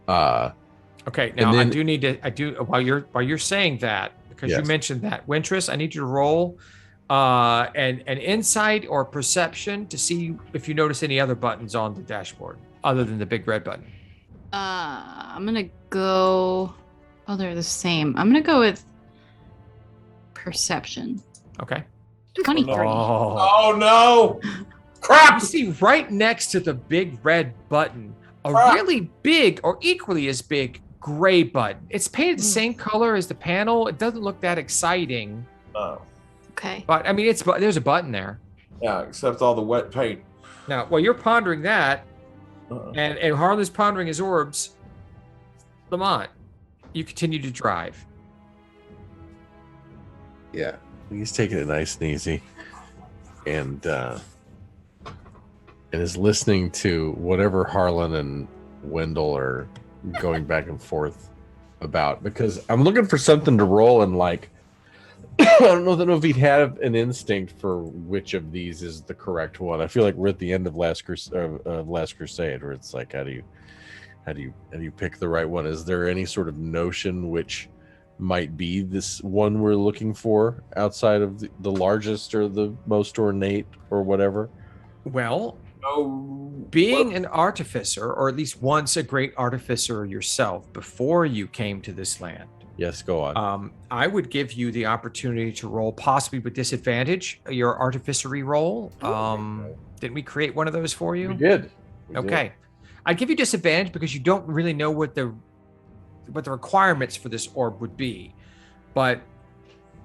Okay, now then- I do while you're saying that, because you Yes. mentioned that, Wintress, I need you to roll an insight or perception to see if you notice any other buttons on the dashboard other than the big red button. I'm gonna go. Oh, they're the same. I'm gonna go with perception. Okay. 23. Oh no! Crap! You see right next to the big red button a Crap. really big or equally as big gray button. It's painted the same color as the panel. It doesn't look that exciting, Oh. Okay. but I mean, there's a button there. Yeah, except all the wet paint. Now, while you're pondering that, Uh-uh. and Harlan's pondering his orbs, Lamont, you continue to drive. Yeah, he's taking it nice and easy, and is listening to whatever Harlan and Wendell are going back and forth about, because I'm looking for something to roll, and like I don't know if he'd have an instinct for which of these is the correct one. I feel like we're at the end of Last Crusade, where it's like, how do you pick the right one? Is there any sort of notion which might be this one we're looking for outside of the largest or the most ornate or whatever? Well, No. being an artificer, or at least once a great artificer yourself before you came to this land, Yes, go on. I would give you the opportunity to roll, possibly with disadvantage, your artificery roll. Didn't we create one of those for you? We did. We did. Okay. I'd give you disadvantage because you don't really know what the requirements for this orb would be. But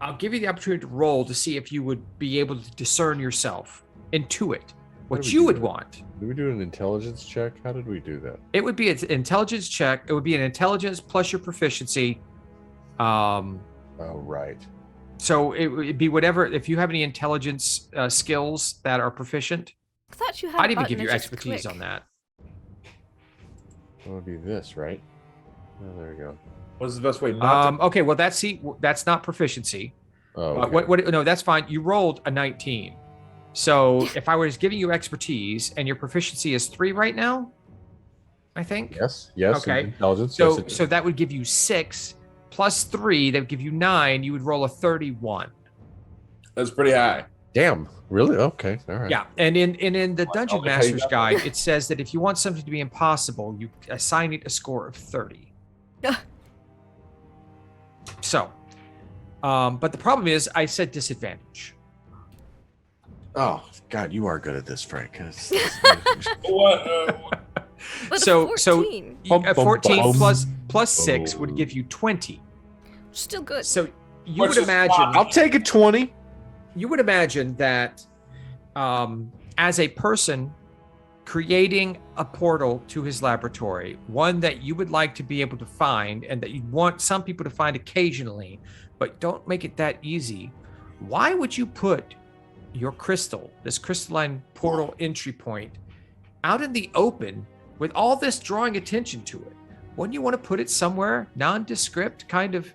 I'll give you the opportunity to roll to see if you would be able to discern yourself, intuit what did we you do would that? want. Did we do an intelligence check? How did we do that? It would be an intelligence check. It would be an intelligence plus your proficiency. Oh, right. So it would be whatever. If you have any intelligence skills that are proficient, I thought you had. I'd a even button give you to just expertise click. on that. That would be this, right? Oh, there we go. What's the best way not to? Okay, well that's not proficiency. Oh, Okay. What? No, that's fine. You rolled a 19. So if I was giving you expertise and your proficiency is 3 right now, I think. Yes. Yes. Okay. Intelligence. So yes, it is. so that would give you 6 plus 3. That would give you 9. You would roll a 31. That's pretty high. Damn. Really? Okay. All right. Yeah, and in the Dungeon only pay Master's that Guide, it says that if you want something to be impossible, you assign it a score of 30. So, but the problem is, I said disadvantage. Oh God, you are good at this, Frank. What? But So- a so- 14, Bum, bum, 14 bum. plus 6 would give you 20. still good. So you Which would is imagine. fine. I'll take a 20. You would imagine that as a person creating a portal to his laboratory, one that you would like to be able to find and that you want some people to find occasionally, but don't make it that easy. Why would you put your crystal, this crystalline portal entry point, out in the open with all this drawing attention to it? Wouldn't you want to put it somewhere nondescript, kind of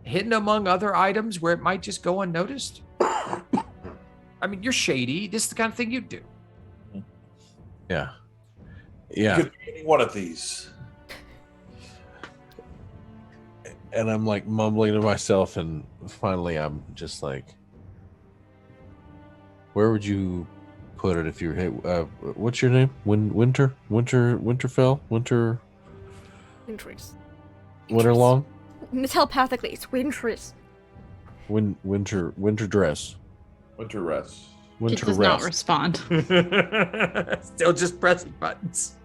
hidden among other items where it might just go unnoticed? I mean, you're shady. This is the kind of thing you'd do. Yeah. You Yeah. could be any one of these. And I'm like mumbling to myself, and finally I'm just like, where would you put it if you were, what's your name? Winterfell? Wintris. Winterlong? Telepathically, it's Wintris. Winter dress. Winter rest. It Winter does not rest. respond. Still just pressing buttons.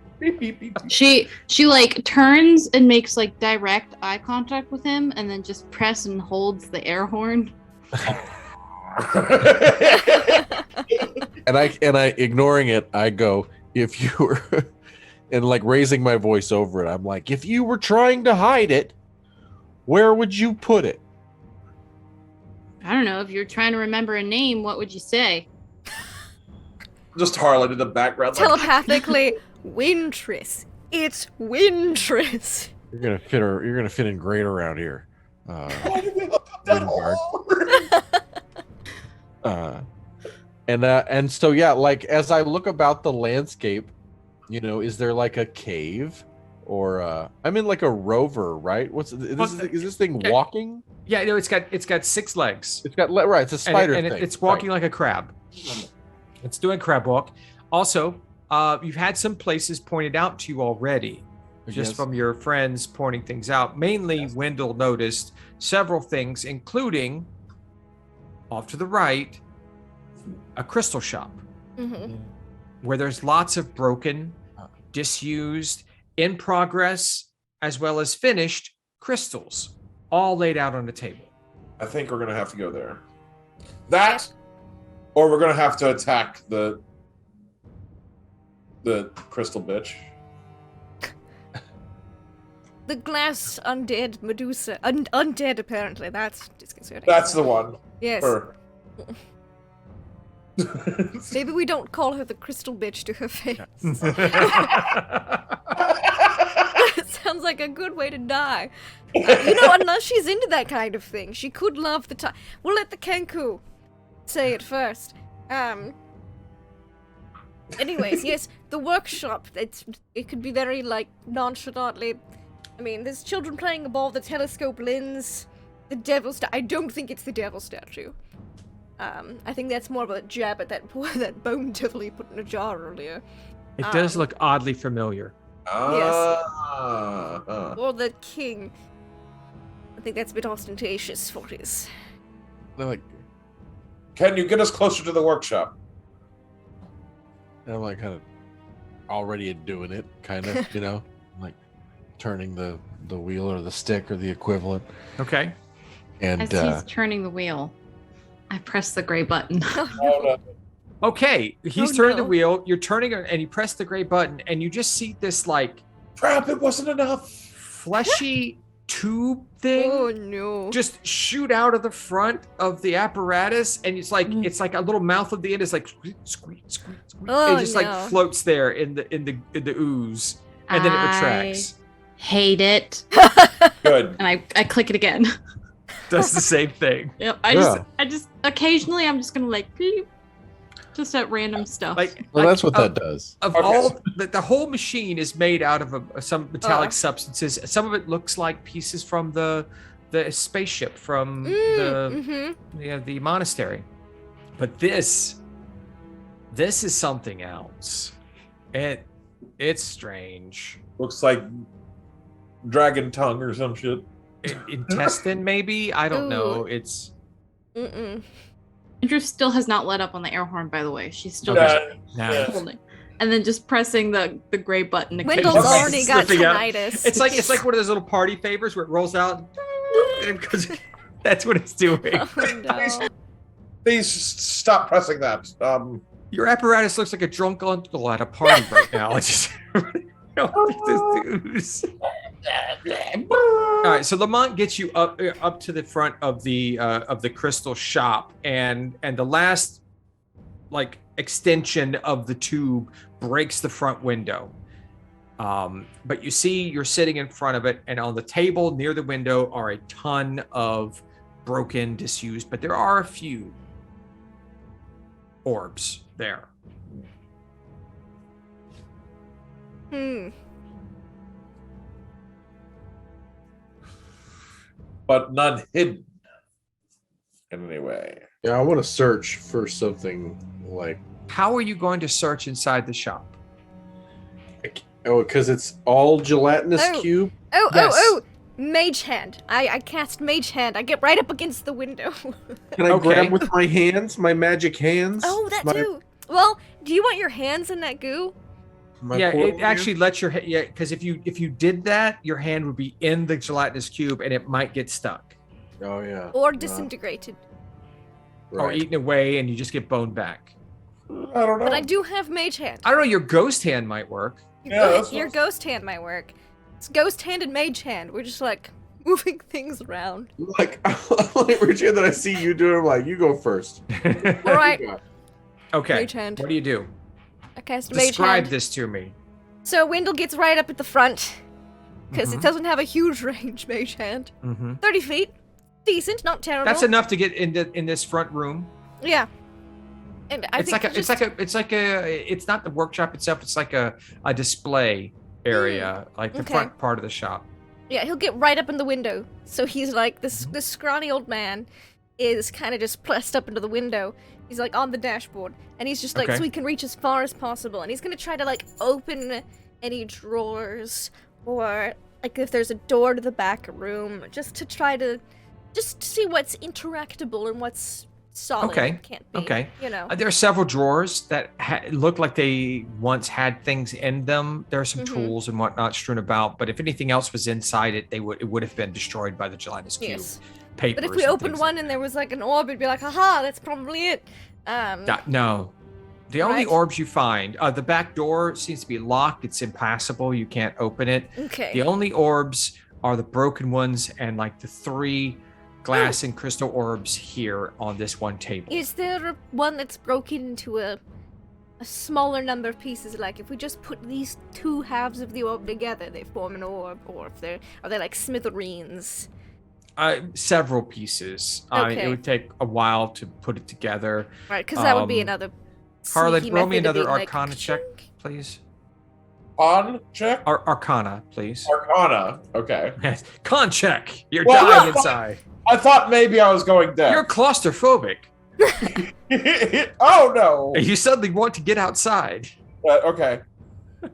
She like turns and makes like direct eye contact with him, and then just press and holds the air horn. And I ignoring it, I go, if you were and like raising my voice over it, I'm like, if you were trying to hide it, where would you put it? I don't know. If you're trying to remember a name, what would you say? Just Harlan in the background. like, Telepathically, Wintris. It's Wintris. You're gonna fit in great around here. Why did they look at that Wingard. hole? And so yeah, like as I look about the landscape, you know, is there like a cave or I'm in like a rover, right? Is this thing Yeah. walking? Yeah, no, it's got 6 legs. It's got right. It's a spider and thing. it's walking like a crab. It's doing crab walk. Also, you've had some places pointed out to you already, just Yes. from your friends pointing things out. Mainly, Wendell noticed several things, including off to the right, a crystal shop Mm-hmm. where there's lots of broken, disused, in progress, as well as finished crystals, all laid out on the table. I think we're gonna have to go there. That, or we're gonna have to attack the crystal bitch. The glass undead Medusa. Undead, apparently. That's disconcerting. That's the one. Yes. Her. Maybe we don't call her the crystal bitch to her face. Sounds like a good way to die. You know, unless she's into that kind of thing. She could love the time. We'll let the Kenku say it first. Anyways, yes, the workshop. It could be very, like, nonchalantly. I mean, there's children playing a ball with a telescope lens. The devil I don't think it's the devil statue. I think that's more of a jab at that bone devil he put in a jar earlier. It does look oddly familiar. Or the king. I think that's a bit ostentatious for his. They're like, Can you get us closer to the workshop? I'm like kind of already doing it, kind of, like turning the wheel or the stick or the equivalent. Okay. And As he's turning the wheel, I press the gray button. Oh, no. Okay, he's Oh, turning the no. wheel, you're turning it, and you press the gray button, and you just see this, like, Crap, it wasn't enough. fleshy tube thing Oh no. just shoot out of the front of the apparatus, and it's like a little mouth of the end is like squeak, squeak, squeak, squeak. Oh, It just no. like floats there in the ooze, and then it retracts. Hate it. Good. And I click it again. Does the same thing. Yep. Yeah. I just occasionally I'm just gonna like beep, just at random stuff. Like, well, like, that's what that does. Of Okay. all the whole machine is made out of some metallic substances. Some of it looks like pieces from the spaceship from the monastery, but this is something else. It's strange. Looks like dragon tongue or some shit. Intestine, maybe? I don't know. It's Andrew still has not let up on the air horn, by the way. She's still Yeah. nah. holding. And then just pressing the gray button. Wendell's Okay. already got Slipping out. tinnitus. It's like one of those little party favors where it rolls out and it goes. That's what it's doing. Oh, no. Please stop pressing that. Your apparatus looks like a drunk uncle at a party right now. It's just All right, so Lamont gets you up to the front of the crystal shop, and the last like extension of the tube breaks the front window. But you see, you're sitting in front of it, and on the table near the window are a ton of broken, disused, but there are a few orbs there. But none hidden in any way. Yeah, I want to search for something like, How are you going to search inside the shop? because it's all gelatinous Oh. cube. Oh, Yes. oh, oh! Mage hand. I cast mage hand. I get right up against the window. Can I Okay. grab with my hands, my magic hands? Oh, that my, too. Well, do you want your hands in that goo? My Yeah, portal it actually lets your because if you did that, your hand would be in the gelatinous cube and it might get stuck hand? Oh yeah. Or disintegrated? or Right. eaten away, and you just get boned back. I don't know. But I do have mage hand. I don't know. Your ghost hand might work. Yeah, that's Your what- ghost hand might work. It's ghost hand and mage hand. We're just like moving things around. Like, like Richie, that I see you doing. I'm like, you go first. All right, Okay. mage hand. What do you do? I cast mage Describe hand. this to me. So Wendell gets right up at the front because Mhm. it doesn't have a huge range. Mage hand, Mm-hmm. 30 feet, decent, not terrible. That's enough to get in this front room. Yeah, and I It's think like it's not the workshop itself. It's like a display area, like the okay. front part of the shop. Yeah, he'll get right up in the window. So he's like this scrawny old man is kind of just pressed up into the window. He's like on the dashboard, and he's just like Okay. so he can reach as far as possible. And he's gonna try to like open any drawers or like if there's a door to the back room, just to try to see what's interactable and what's solid Okay, and can't be. okay. You know. There are several drawers that look like they once had things in them. There are some Mhm. tools and whatnot strewn about, but if anything else was inside it, it would have been destroyed by the gelatinous cube. Yes. Papers. But if we and opened things one and there was like an orb, it'd be like, haha, that's probably it. No. The only Right. orbs you find, the back door seems to be locked. It's impassable. You can't open it. Okay. The only orbs are the broken ones and like the 3 glass and crystal orbs here on this one table. Is there one that's broken into a smaller number of pieces? Like if we just put these 2 halves of the orb together, they form an orb, or if are they like smithereens? Several pieces. It Okay. would take a while to put it together. Right, because that would be Um, another. Harlan, sneaky roll me method of another being like, Arcana check, "Chink." please. On check? Arcana, please. Arcana. Okay. Yes. Con check. You're Well, dying look, inside. I thought maybe I was going deaf. You're claustrophobic. Oh no! You suddenly want to get outside. Okay.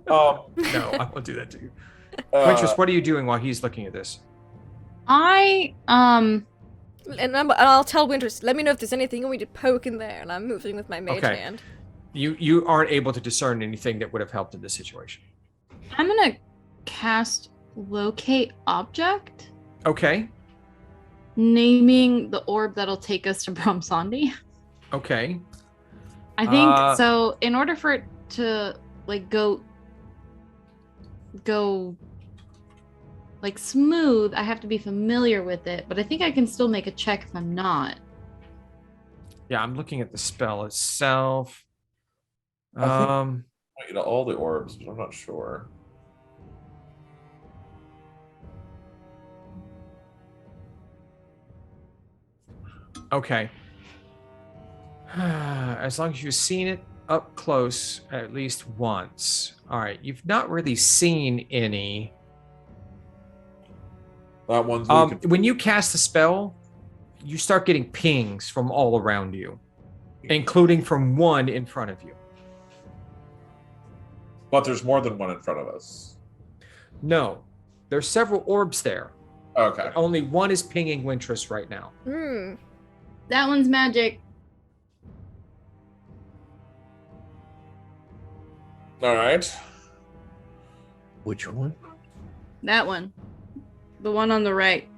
No, I won't do that to you. Wintress, what are you doing while he's looking at this? I And I'll tell Winters, let me know if there's anything you want me to poke in there, and I'm moving with my mage hand. You aren't able to discern anything that would have helped in this situation. I'm gonna cast locate object, Okay. naming the orb that'll take us to Bromsandi. Okay. I think so. In order for it to like go like smooth, I have to be familiar with it. But I think I can still make a check if I'm not. Yeah, I'm looking at the spell itself. Point you to all the orbs, but I'm not sure. Okay. As long as you've seen it up close at least once. All right, you've not really seen any. That one's When you cast a spell, you start getting pings from all around you, including from one in front of you. But there's more than one in front of us. No, there's several orbs there. Okay. Only one is pinging Wintress right now. Hmm. That one's magic. All right. Which one? That one. The one on the right.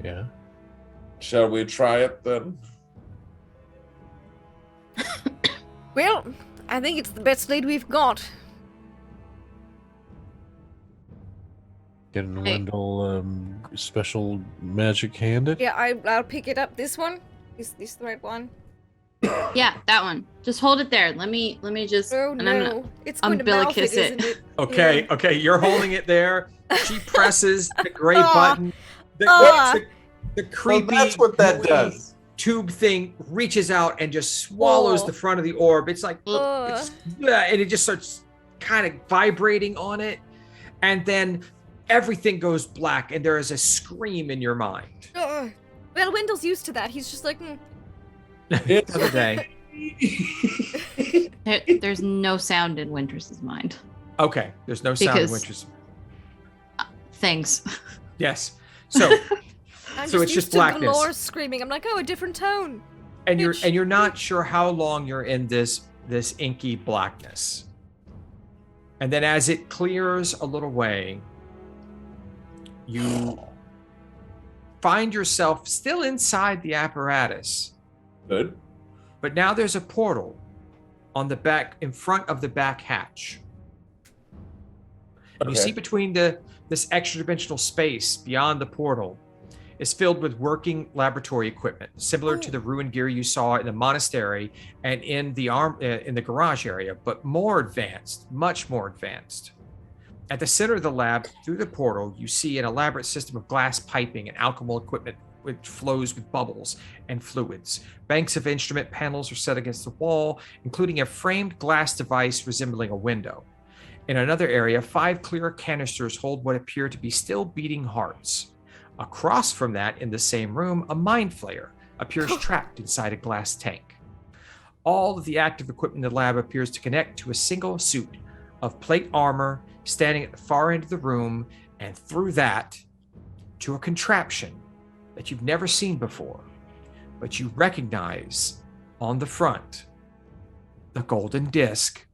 Yeah. Shall we try it then? Well, I think it's the best lead we've got. Can Wendell special magic hand it? Yeah, I'll pick it up. This one? Is this the right one? Yeah, that one. Just hold it there. Let me just. Oh and I'm no, it's going to mouth it, umbilicus it. isn't it? Okay, Yeah. okay, you're holding it there. She presses the gray Aw. button. The Aw. creepy that's what that gooey does. tube thing reaches out and just swallows Oh. the front of the orb. It's like, Ugh. and it just starts kind of vibrating on it. And then everything goes black and there is a scream in your mind. Ugh. Well, Wendell's used to that. He's just like, It's The other day. There's no sound in Wintress's mind. Okay, there's no sound in Because- Winter's. Thanks. Yes. So I'm So just it's just used to blackness. Galore screaming. I'm like, oh, a different tone. and you're Bitch. not sure how long you're in this inky blackness. And then as it clears a little way, you find yourself still inside the apparatus, good. but now there's a portal on the back, in front of the back hatch. And you see between this extra dimensional space beyond the portal is filled with working laboratory equipment, similar to the ruined gear you saw in the monastery and in the garage area, but more advanced, much more advanced. At the center of the lab, through the portal, you see an elaborate system of glass piping and alchemical equipment which flows with bubbles and fluids. Banks of instrument panels are set against the wall, including a framed glass device resembling a window. In another area, 5 clear canisters hold what appear to be still beating hearts. Across from that, in the same room, a mind flayer appears trapped inside a glass tank. All of the active equipment in the lab appears to connect to a single suit of plate armor standing at the far end of the room, and through that, to a contraption that you've never seen before, but you recognize on the front the golden disc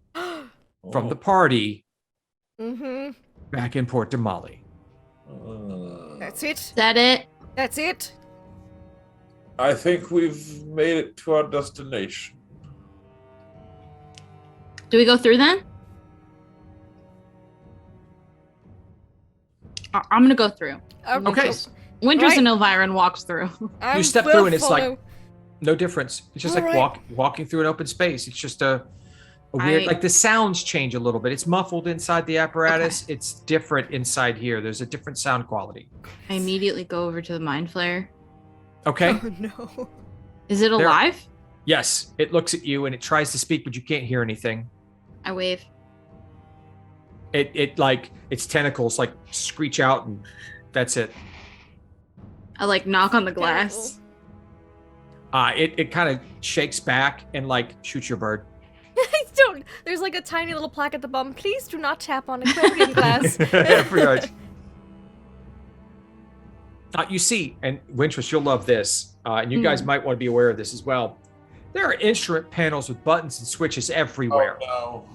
from the party Mm-hmm. back in Port Damali. That's it. Is that it? That's it. I think we've made it to our destination. Do we go through then? I'm gonna go through. Okay. Winters Right. and Elviron walks through. I'm step will through and it's like- follow. No difference. It's just like Alright. walking through an open space. It's just a weird, like the sounds change a little bit. It's muffled inside the apparatus. It's different inside here. There's a different sound quality. I immediately go over to the mind flayer. Okay. Oh no. Is it alive? Yes. It looks at you and it tries to speak, but you can't hear anything. I wave. It like its tentacles like screech out and That's it. I like knock on the glass. It kind of shakes back and like shoots your bird. Don't. There's like a tiny little plaque at the bottom. Please do not tap on aquarium glass. Pretty much. You see, and Wintress, you'll love this, and you guys might want to be aware of this as well. There are instrument panels with buttons and switches everywhere,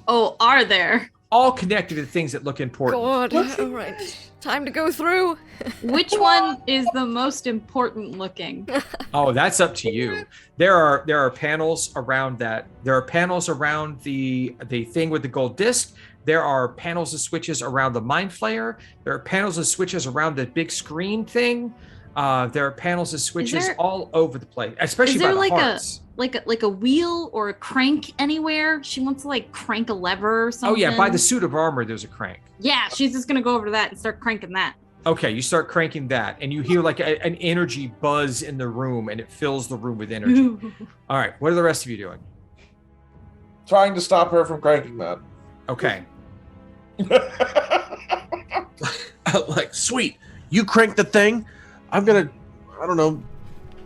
Oh, are there? all connected to things that look important. God. All right. Time to go through. Which one is the most important looking? Oh, that's up to you. There are panels around that. There are panels around the thing with the gold disc. There are panels and switches around the mind flayer. There are panels and switches around the big screen thing. There are panels and switches all over the place, especially by the hearts. Like a wheel or a crank anywhere? She wants to like crank a lever or something. Oh yeah, by the suit of armor, there's a crank. Yeah, she's just gonna go over to that and start cranking that. Okay, you start cranking that, and you hear like an energy buzz in the room, and it fills the room with energy. All right, what are the rest of you doing? Trying to stop her from cranking that. Okay. Like, sweet, you crank the thing. I'm gonna, I don't know,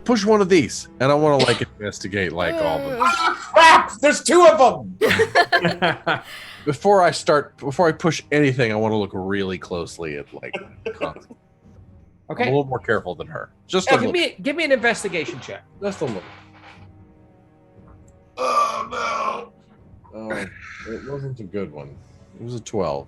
push one of these, and I want to like investigate like all the. Crap! There's two of them. Before I push anything, I want to look really closely at like. Okay. I'm a little more careful than her. Just a Yeah, little. give me an investigation check. Just a little. Oh Oh, it wasn't a good one. It was a 12.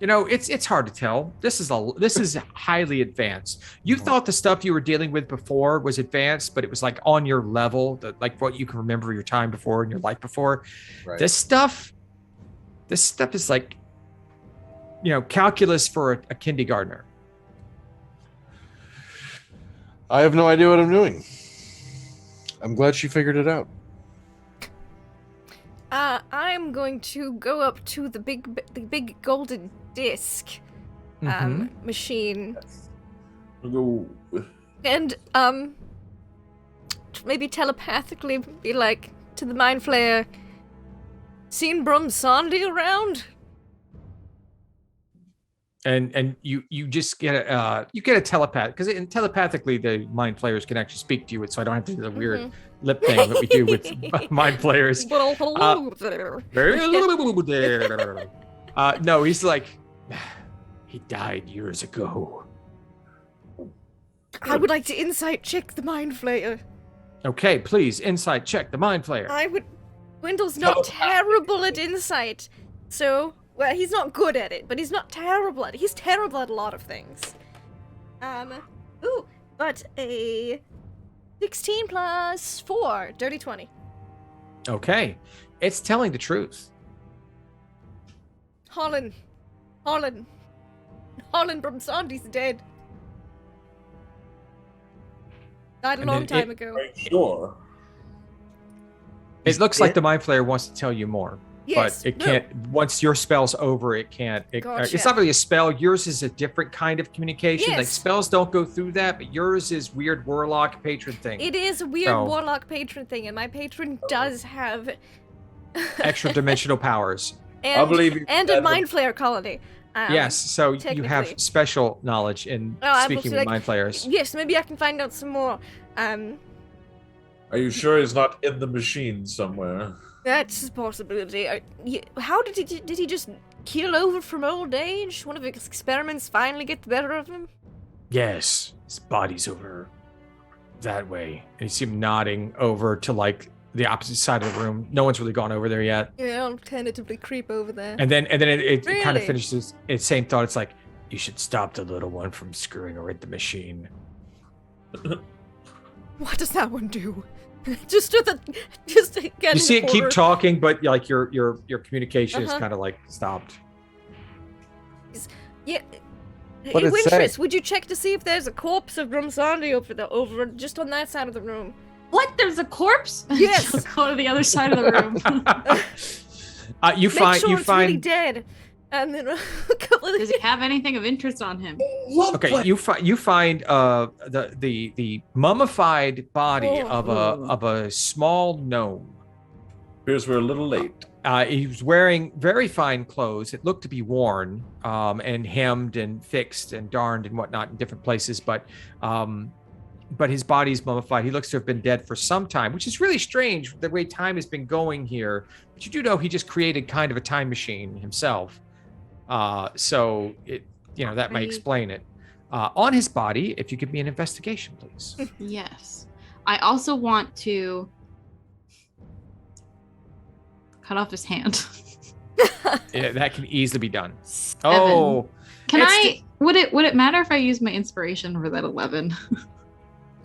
You know, it's hard to tell. This is highly advanced. You thought the stuff you were dealing with before was advanced, but it was like on your level, like what you can remember your time before and your life before. Right. This stuff is like, calculus for a kindergartner. I have no idea what I'm doing. I'm glad she figured it out. I'm going to go up to the big golden disc machine no. and maybe telepathically be like to the mind flayer, seen Brum Sandy around? And you just get a telepath, because telepathically the mind flayers can actually speak to you, so I don't have to do the weird lip thing that we do with mind flayers. Well, hello there. No, he's like, he died years ago. I would like to insight check the mind flayer. Okay, please, insight check the mind flayer. Wendell's not terrible at insight, so. Well, he's not good at it, but he's not terrible at it. He's terrible at a lot of things. But a 16 plus 4, dirty 20. Okay, it's telling the truth. Holland Brumsandi's dead. Died a long time ago. Sure. It looks like the mind flayer wants to tell you more. Yes, but it can't. Once your spell's over, it can't. Gotcha. It's not really a spell. Yours is a different kind of communication. Like Yes. spells don't go through that, but yours is weird warlock patron thing. It is a weird So- warlock patron thing, and my patron does have Extra dimensional powers. I believe you and a said mind flayer colony. Yes, so you technically. have special knowledge in I speaking will with select- mind flayers. Yes, maybe I can find out some more. Are you sure he's not in the machine somewhere? That's a possibility. How did he just keel over from old age? One of his experiments finally get the better of him? Yes, his body's over that way. And you see him nodding over to like the opposite side of the room. No one's really gone over there yet. Yeah, I'll tentatively creep over there. And then it kind Really? of finishes its same thought. It's like, you should stop the little one from screwing her with the machine. What does that one do? just to get You see in it keep order. talking, but like your communication is Uh-huh. kind of like stopped. Yeah. Hey, What'd it say? Wintress, would you check to see if there's a corpse of Grumsandi over just on that side of the room? What? There's a corpse? Yes. She'll go to the other side of the room. You Make find sure you it's really find dead. And then a couple of Does he have anything of interest on him? okay. You find the mummified body Oh. of a small gnome. Appears we're a little late. He was wearing very fine clothes. It looked to be worn and hemmed and fixed and darned and whatnot in different places, but his body's mummified. He looks to have been dead for some time, which is really strange the way time has been going here. But you do know he just created kind of a time machine himself. So it, that might explain it. On his body, if you give me an investigation, please. Yes. I also want to cut off his hand. Yeah, that can easily be done. 7. Oh, Would it matter if I use my inspiration for that 11?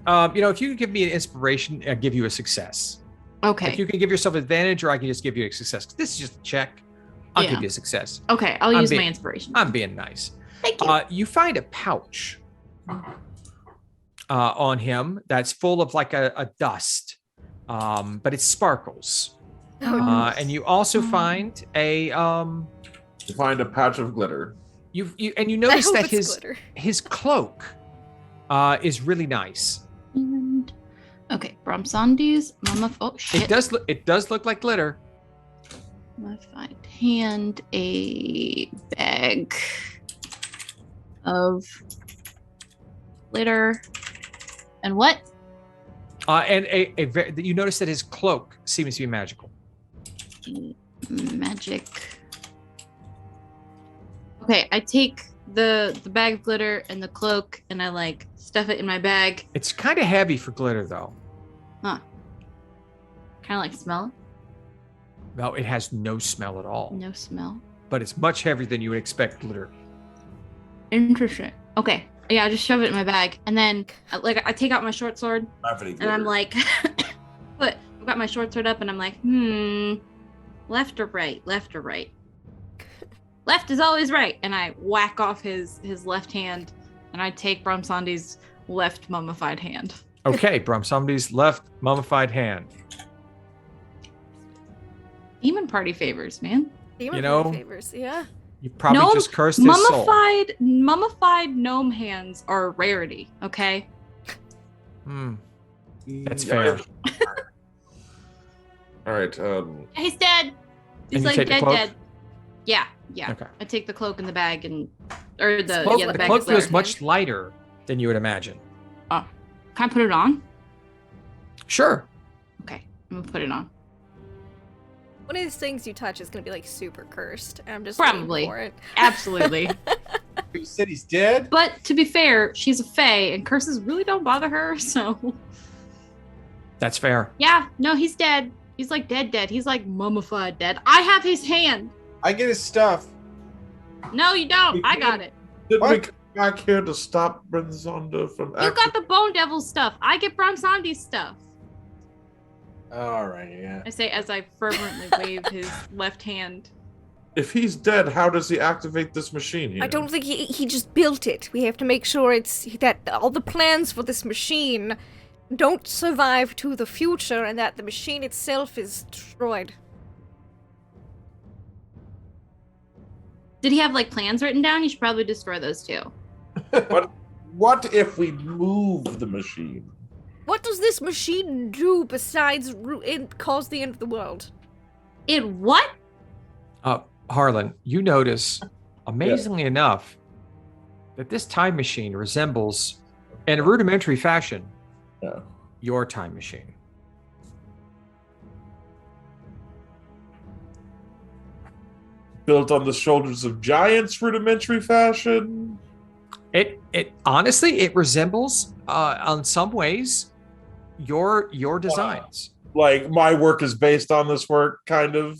If you could give me an inspiration, I'll give you a success. Okay. If you can give yourself advantage, or I can just give you a success. This is just a check. I'll Yeah. give you a success. Okay, I'll use my inspiration. I'm being nice. Thank you. You find a pouch on him that's full of like a dust, but it sparkles. And you also find a You find a patch of glitter. you I notice hope that it's glitter. his cloak is really nice. And okay, Bromsandi's mama. Oh shit! It does look like glitter. Mummified hand, a bag of glitter, and what? And you notice that his cloak seems to be magical. Magic. Okay, I take the bag of glitter and the cloak, and I like stuff it in my bag. It's kind of heavy for glitter, though. Huh. Kind of like smell. No, it has no smell at all. No smell. But it's much heavier than you would expect glitter. Interesting. Okay. Yeah, I just shove it in my bag, and then I take out my short sword, and I'm like, I've got my short sword up, and I'm like, left or right, left or right. Left is always right, and I whack off his left hand, and I take Bromsandi's left mummified hand. Okay, Bromsandi's left mummified hand. Demon party favors, man. Demon favors, yeah. You probably just cursed his soul. Mummified gnome hands are a rarity, okay? That's fair. All right. He's dead. He's And you like take the dead, cloak? dead. Yeah. Okay. I take the cloak and the bag the The bag cloak is feels there. much lighter than you would imagine. Can I put it on? Sure. Okay, I'm gonna put it on. One of these things you touch is gonna be like super cursed, and I'm just Probably. waiting for it. Absolutely. You said he's dead? But to be fair, she's a fae, and curses really don't bother her. So That's fair. yeah, no, he's dead. He's like dead. He's like mummified dead. I have his hand. I get his stuff. No, you don't. I got it. Did we What? come back here to stop Brenzonda from You got the Bone Devil stuff. I get Bromsandi's stuff. All right, yeah. I say as I fervently wave his left hand. If he's dead, how does he activate this machine here? I don't think he just built it. We have to make sure that all the plans for this machine don't survive to the future, and that the machine itself is destroyed. Did he have like plans written down? You should probably destroy those too. What if we move the machine? What does this machine do besides cause the end of the world? It what? Harlan, you notice, amazingly enough, that this time machine resembles, in a rudimentary fashion, your time machine. Built on the shoulders of giants, rudimentary fashion. It honestly, it resembles, on some ways, your designs. Like my work is based on this work, kind of.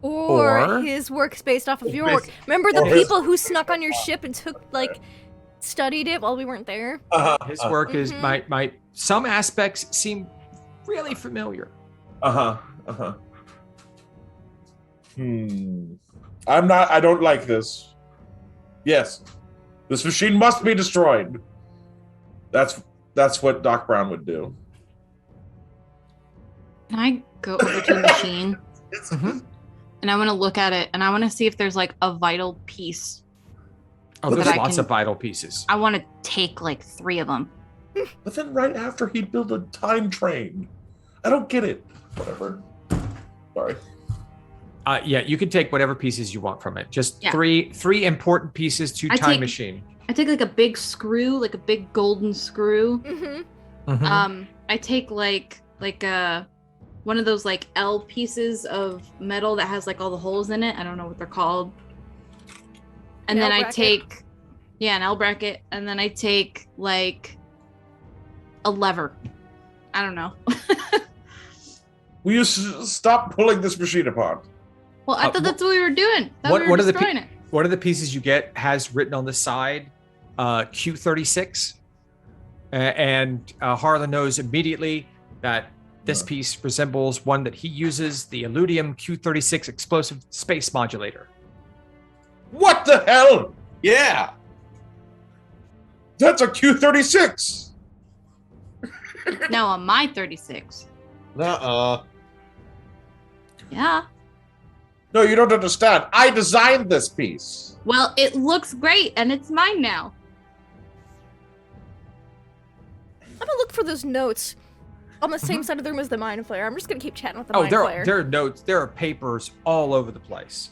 Or his work's based off of your work. Remember the people who snuck on your ship and studied it while we weren't there? His work is my some aspects seem really familiar. I don't like this. Yes. This machine must be destroyed. That's what Doc Brown would do. Can I go over to the machine? And I want to look at it, and I want to see if there's like a vital piece. Oh, there's that I lots can- of vital pieces. I want to take like 3 of them. But then right after he built a time train. I don't get it. Whatever. Sorry. Yeah, you can take whatever pieces you want from it. Just Yeah. three important pieces to I time take- machine. I take like a big screw, like a big golden screw. Mm-hmm. Mhm. I take like one of those like L pieces of metal that has like all the holes in it. I don't know what they're called. And An then L I bracket? take an L bracket, and then I take like a lever. I don't know. Will you stop pulling this machine apart? Well, I thought that's what we were doing. I thought we were one of the destroying it. One of the pieces you get has written on the side Q36. And Harlan knows immediately that this piece resembles one that he uses, the Illudium Q36 explosive space modulator. What the hell? Yeah. That's a Q36. No, on my 36. Nuh-uh. Yeah. No, you don't understand. I designed this piece. Well, it looks great, and it's mine now. I'm gonna look for those notes on the same side of the room as the Mind Flayer. I'm just gonna keep chatting with the Oh, Mind Flayer. there are notes, there are papers all over the place.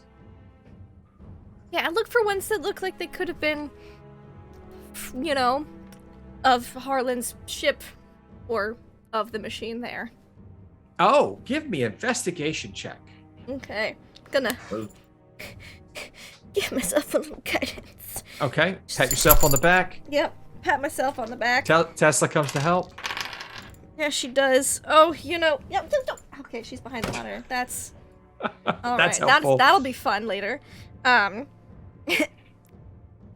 Yeah, I look for ones that look like they could have been, you know, of Harlan's ship or of the machine there. Oh, give me an investigation check. Okay, gonna give myself a little guidance. Okay, pat yourself on the back. Yep, pat myself on the back. Tesla comes to help. Yeah, she does. Oh, you know, yep. Okay, she's behind the monitor. That's all That's right. helpful. That'll be fun later.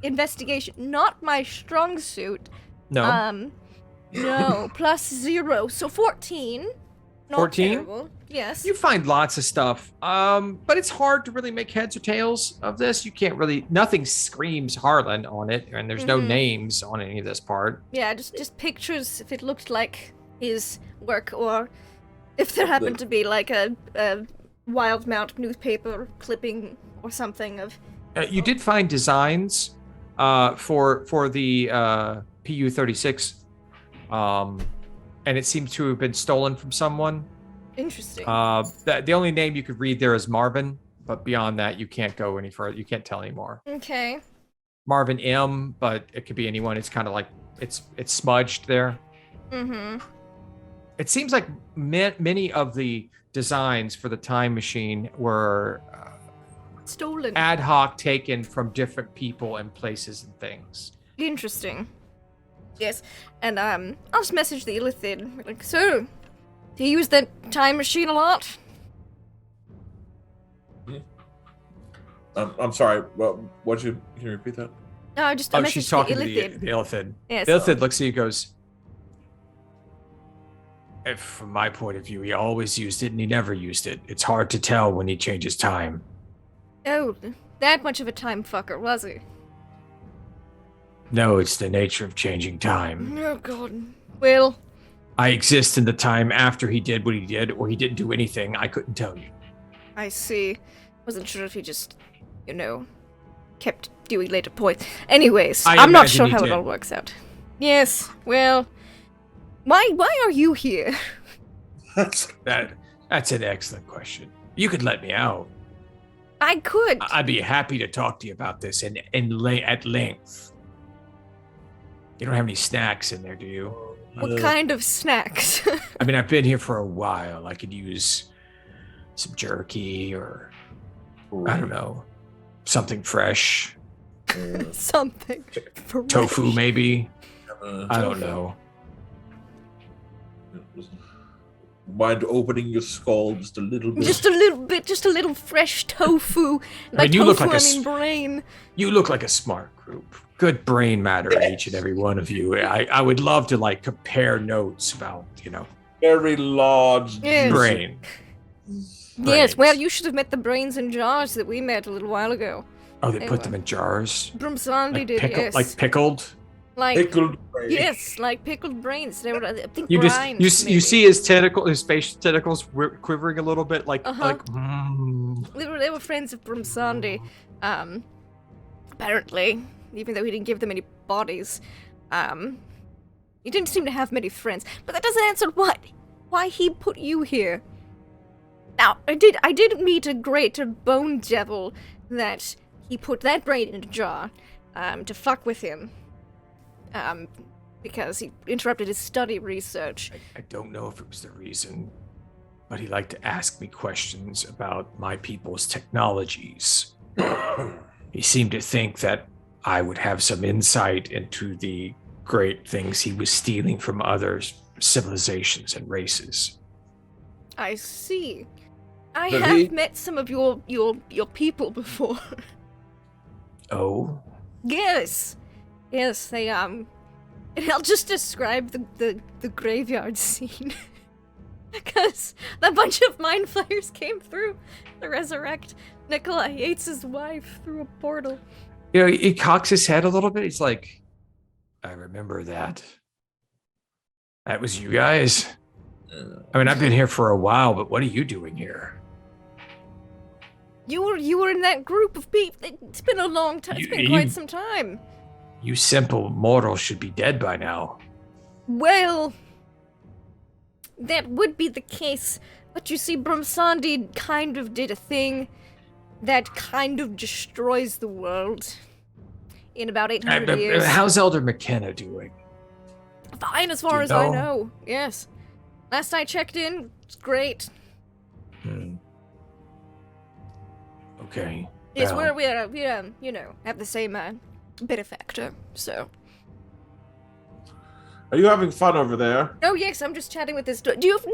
Investigation, not my strong suit. No. No, +0, so 14. Not 14? terrible. Yes. You find lots of stuff, but it's hard to really make heads or tails of this. You can't really, nothing screams Harlan on it, and there's no Mhm. names on any of this part. Yeah, just pictures if it looked like his work, or if there happened to be like a Wildemount newspaper clipping or something of. You did find designs for the PU-36, and it seems to have been stolen from someone. Interesting. The only name you could read there is Marvin, but beyond that, you can't go any further. You can't tell anymore. Okay. Marvin M, but it could be anyone. It's kind of like it's smudged there. Mm-hmm. It seems like many of the designs for the time machine were Stolen. ad hoc taken from different people and places and things. Interesting. Yes, and I'll just message the Illithid. Like, so, do you use that time machine a lot? I'm sorry. Well, can you repeat that? No, I just I Oh, messaged she's talking the to Illithid. the Illithid. Yes. The Illithid looks at you and goes, from my point of view, he always used it and he never used it. It's hard to tell when he changes time. Oh, that much of a time fucker, was he? No, it's the nature of changing time. Oh god. Well, I exist in the time after he did what he did, or he didn't do anything. I couldn't tell you. I see. Wasn't sure if he just, you know, kept doing later points. Anyways, I I'm not imagine sure he how it did. all works out. Yes, well, why are you here? That's an excellent question. You could let me out. I could. I'd be happy to talk to you about this at length. You don't have any snacks in there, do you? What kind of snacks? I mean, I've been here for a while. I could use some jerky or, I don't know, something fresh. Something. Tofu, fresh. maybe. I don't Tofu. know. Mind opening your skull just a little bit? Just a little bit, just a little fresh tofu. By mean, you look tofu, like I a mean brain. You look like a smart group. Good brain matter in each and every one of you. I would love to like compare notes about, Very large. Yes. brain. Yes, well, Brains. you should have met the brains in jars that we met a little while ago. Oh, they They put were. them in jars? Brumsandi Like, did, yes. like pickled? Like, Pickled brain. yes, like pickled brains. They were, I think, You brines, just maybe. you see his facial tentacles quivering a little bit, like Uh-huh. like. Mm. They were friends of Brumsandi. Apparently, even though he didn't give them any bodies. He didn't seem to have many friends. But that doesn't answer why he put you here. Now, I did meet a great bone devil that he put that brain in a jar, to fuck with him. Because he interrupted his study research. I don't know if it was the reason, but he liked to ask me questions about my people's technologies. He seemed to think that I would have some insight into the great things he was stealing from other civilizations and races. I see. I But have met some of your people before. Oh? Yes, they and I'll just describe the graveyard scene, because a bunch of mind flayers came through to resurrect Nikolai Yates' wife through a portal. You know, he cocks his head a little bit. He's like, I remember that. That was you guys? I mean, I've been here for a while, but what are you doing here? You were in that group of people. It's been a long time. It's been quite some time. You simple mortals should be dead by now. Well, that would be the case, but you see, Brumsandi kind of did a thing that kind of destroys the world in about 800 years. How's Elder McKenna doing? Fine, as far as I know. Yes. Last I checked in, it's great. Okay. Yes, well, we have the same benefactor, so. Are you having fun over there? Oh yes, I'm just chatting with this. Do you have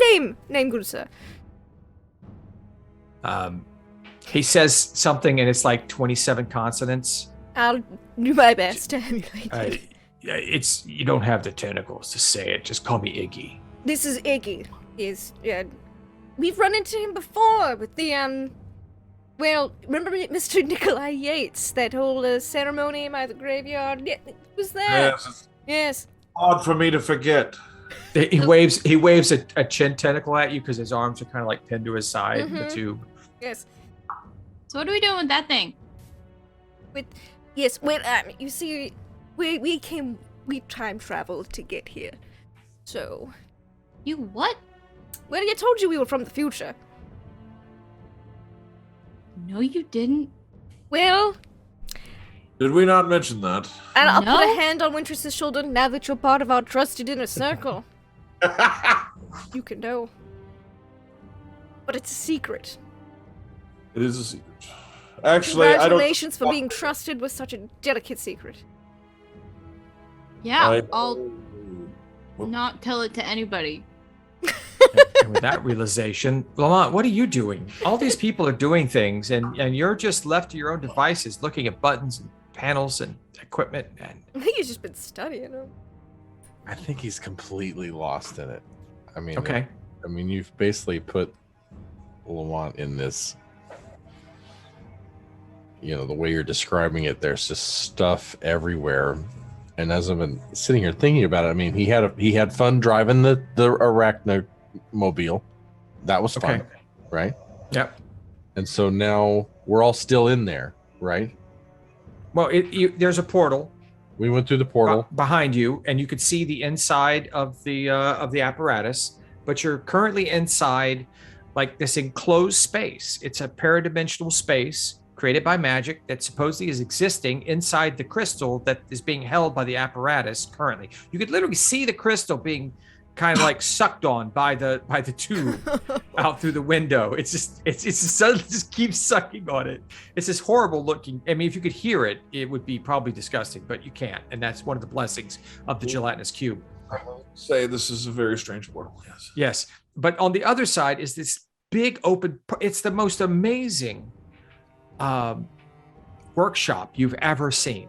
name, good sir? He says something and it's like 27 consonants. I'll do my best to emulate it. It's you don't have the tentacles to say it. Just call me Iggy. This is Iggy. We've run into him before with the well, remember Mr. Nikolai Yates, that whole ceremony by the graveyard? Yeah, it was that. Yes. Yes. Hard for me to forget. He waves a chin tentacle at you because his arms are kind of like pinned to his side in the tube. Yes. So what are we doing with that thing? You see, we time traveled to get here. So, You what? well, I told you we were from the future. No, you didn't. Well, Did we not mention that? and I'll put No? a hand on Wintress's shoulder now that you're part of our trusted inner circle. You can know. But it's a secret. It is a secret. Actually, I don't. Congratulations for being trusted with such a delicate secret. Yeah, I- I'll not tell it to anybody. And with that realization, Lamont, what are you doing? All these people are doing things, and you're just left to your own devices, looking at buttons and panels and equipment. And I think he's just been studying them. I think he's completely lost in it. I mean, okay, you've basically put Lamont in this. You know, the way you're describing it, there's just stuff everywhere. And as I've been sitting here thinking about it, I mean, he had fun driving the arachnamobile. That was fun, Okay. right? Yep. And so now we're all still in there, right? Well, there's a portal We went through the portal. behind you, and you could see the inside of the apparatus. But you're currently inside like this enclosed space. It's a paradimensional space created by magic that supposedly is existing inside the crystal that is being held by the apparatus currently. You could literally see the crystal being kind of like sucked on by the tube out through the window. It just keeps sucking on it. It's this horrible looking. I mean, if you could hear it, it would be probably disgusting, but you can't, and that's one of the blessings of the gelatinous cube. I will say this is a very strange portal. Yes. Yes, but on the other side is this big open. It's the most amazing workshop you've ever seen.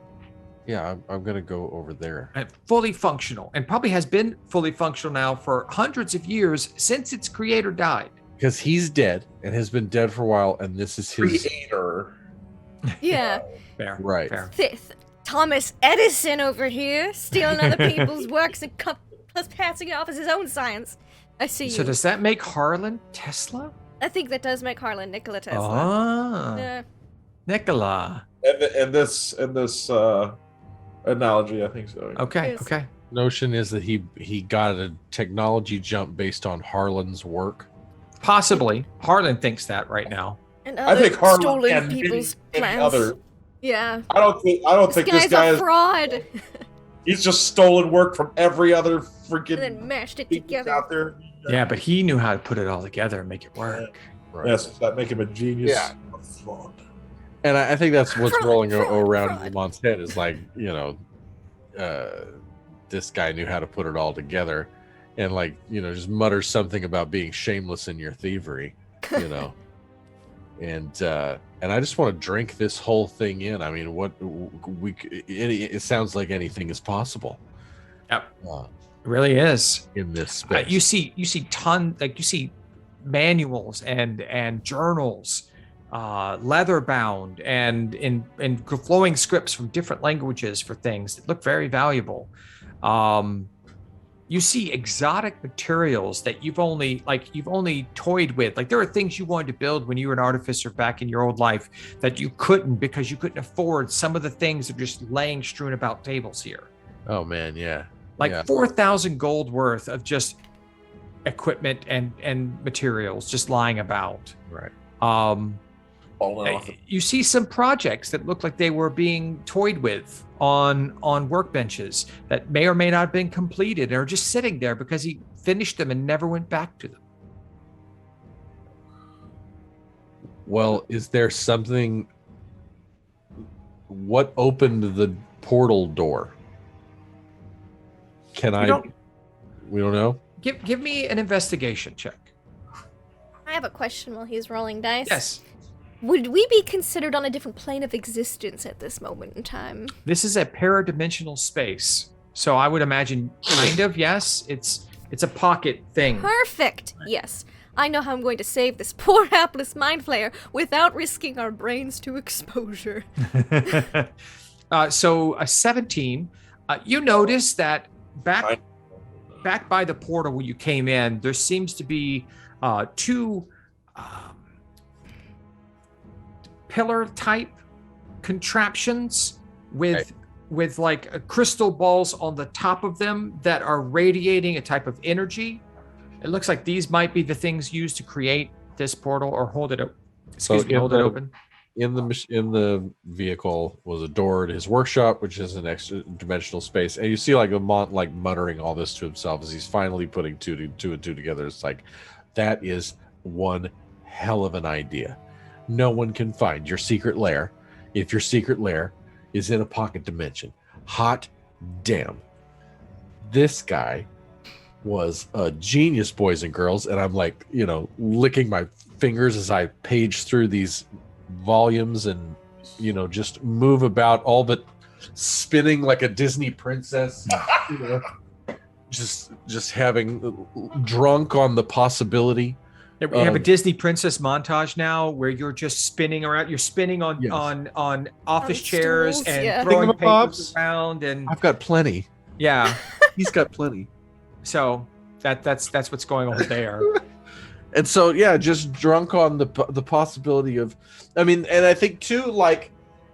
Yeah, I'm gonna go over there. And fully functional, and probably has been fully functional now for hundreds of years since its creator died. Because he's dead and has been dead for a while, and this is his Creator. Yeah. Fair, Right. Fair. Thomas Edison over here, stealing other people's works and plus passing it off as his own science. I see you. So does that make Harlan Tesla? I think that does make Harlan Nikola Tesla. Ah, Yeah. Nikola. And this analogy, I think so. Okay, Yes. notion is that he got a technology jump based on Harlan's work. Possibly. Harlan thinks that right now. And I other think Harlan stolen and people's any plans. other. Yeah. I don't think this This guy guy's a is. fraud. He's just stolen work from every other And freaking then mashed it genius together. out there. Yeah, but he knew how to put it all together and make it work. Right. Yes, that make him a genius. Yeah. of fraud. And I think that's what's Fraud, rolling fraud, around in fraud. Lamont's head is like, this guy knew how to put it all together, and like, just mutters something about being shameless in your thievery, and I just want to drink this whole thing in. I mean, it sounds like anything is possible. Yep. It really is. In this space. You see manuals and journals, leather bound and in flowing scripts from different languages for things that look very valuable. You see exotic materials that you've only toyed with. Like there are things you wanted to build when you were an artificer back in your old life that you couldn't because you couldn't afford some of the things that are just laying strewn about tables here. Oh man, yeah. Like Yeah. 4,000 gold worth of just equipment and materials just lying about. Right. You see some projects that look like they were being toyed with on workbenches that may or may not have been completed and are just sitting there because he finished them and never went back to them. Well, is there something? What opened the portal door? We don't know. Give me an investigation check. I have a question while he's rolling dice. Yes. Would we be considered on a different plane of existence at this moment in time? This is a paradimensional space. So I would imagine kind of, yes. It's a pocket thing. Perfect! Yes. I know how I'm going to save this poor hapless mind flayer without risking our brains to exposure. So a 17. You notice that back by the portal where you came in, there seems to be two pillar type contraptions with like crystal balls on the top of them that are radiating a type of energy. It looks like these might be the things used to create this portal or hold it open. In the vehicle was a door to his workshop, which is an extra dimensional space, and you see like Lamont like muttering all this to himself as he's finally putting two and two together. It's like, that is one hell of an idea. No one can find your secret lair if your secret lair is in a pocket dimension. Hot damn. This guy was a genius, boys and girls, and I'm like, licking my fingers as I page through these volumes and just move about, all but spinning like a Disney princess, just having drunk on the possibility. We have a Disney princess montage now where you're just spinning around. You're spinning on office On chairs stools, and yeah. throwing Thingamabops. papers around, and I've got plenty. yeah. He's got plenty. So that's what's going on there. And so, yeah, just drunk on the possibility of, and I think too, like,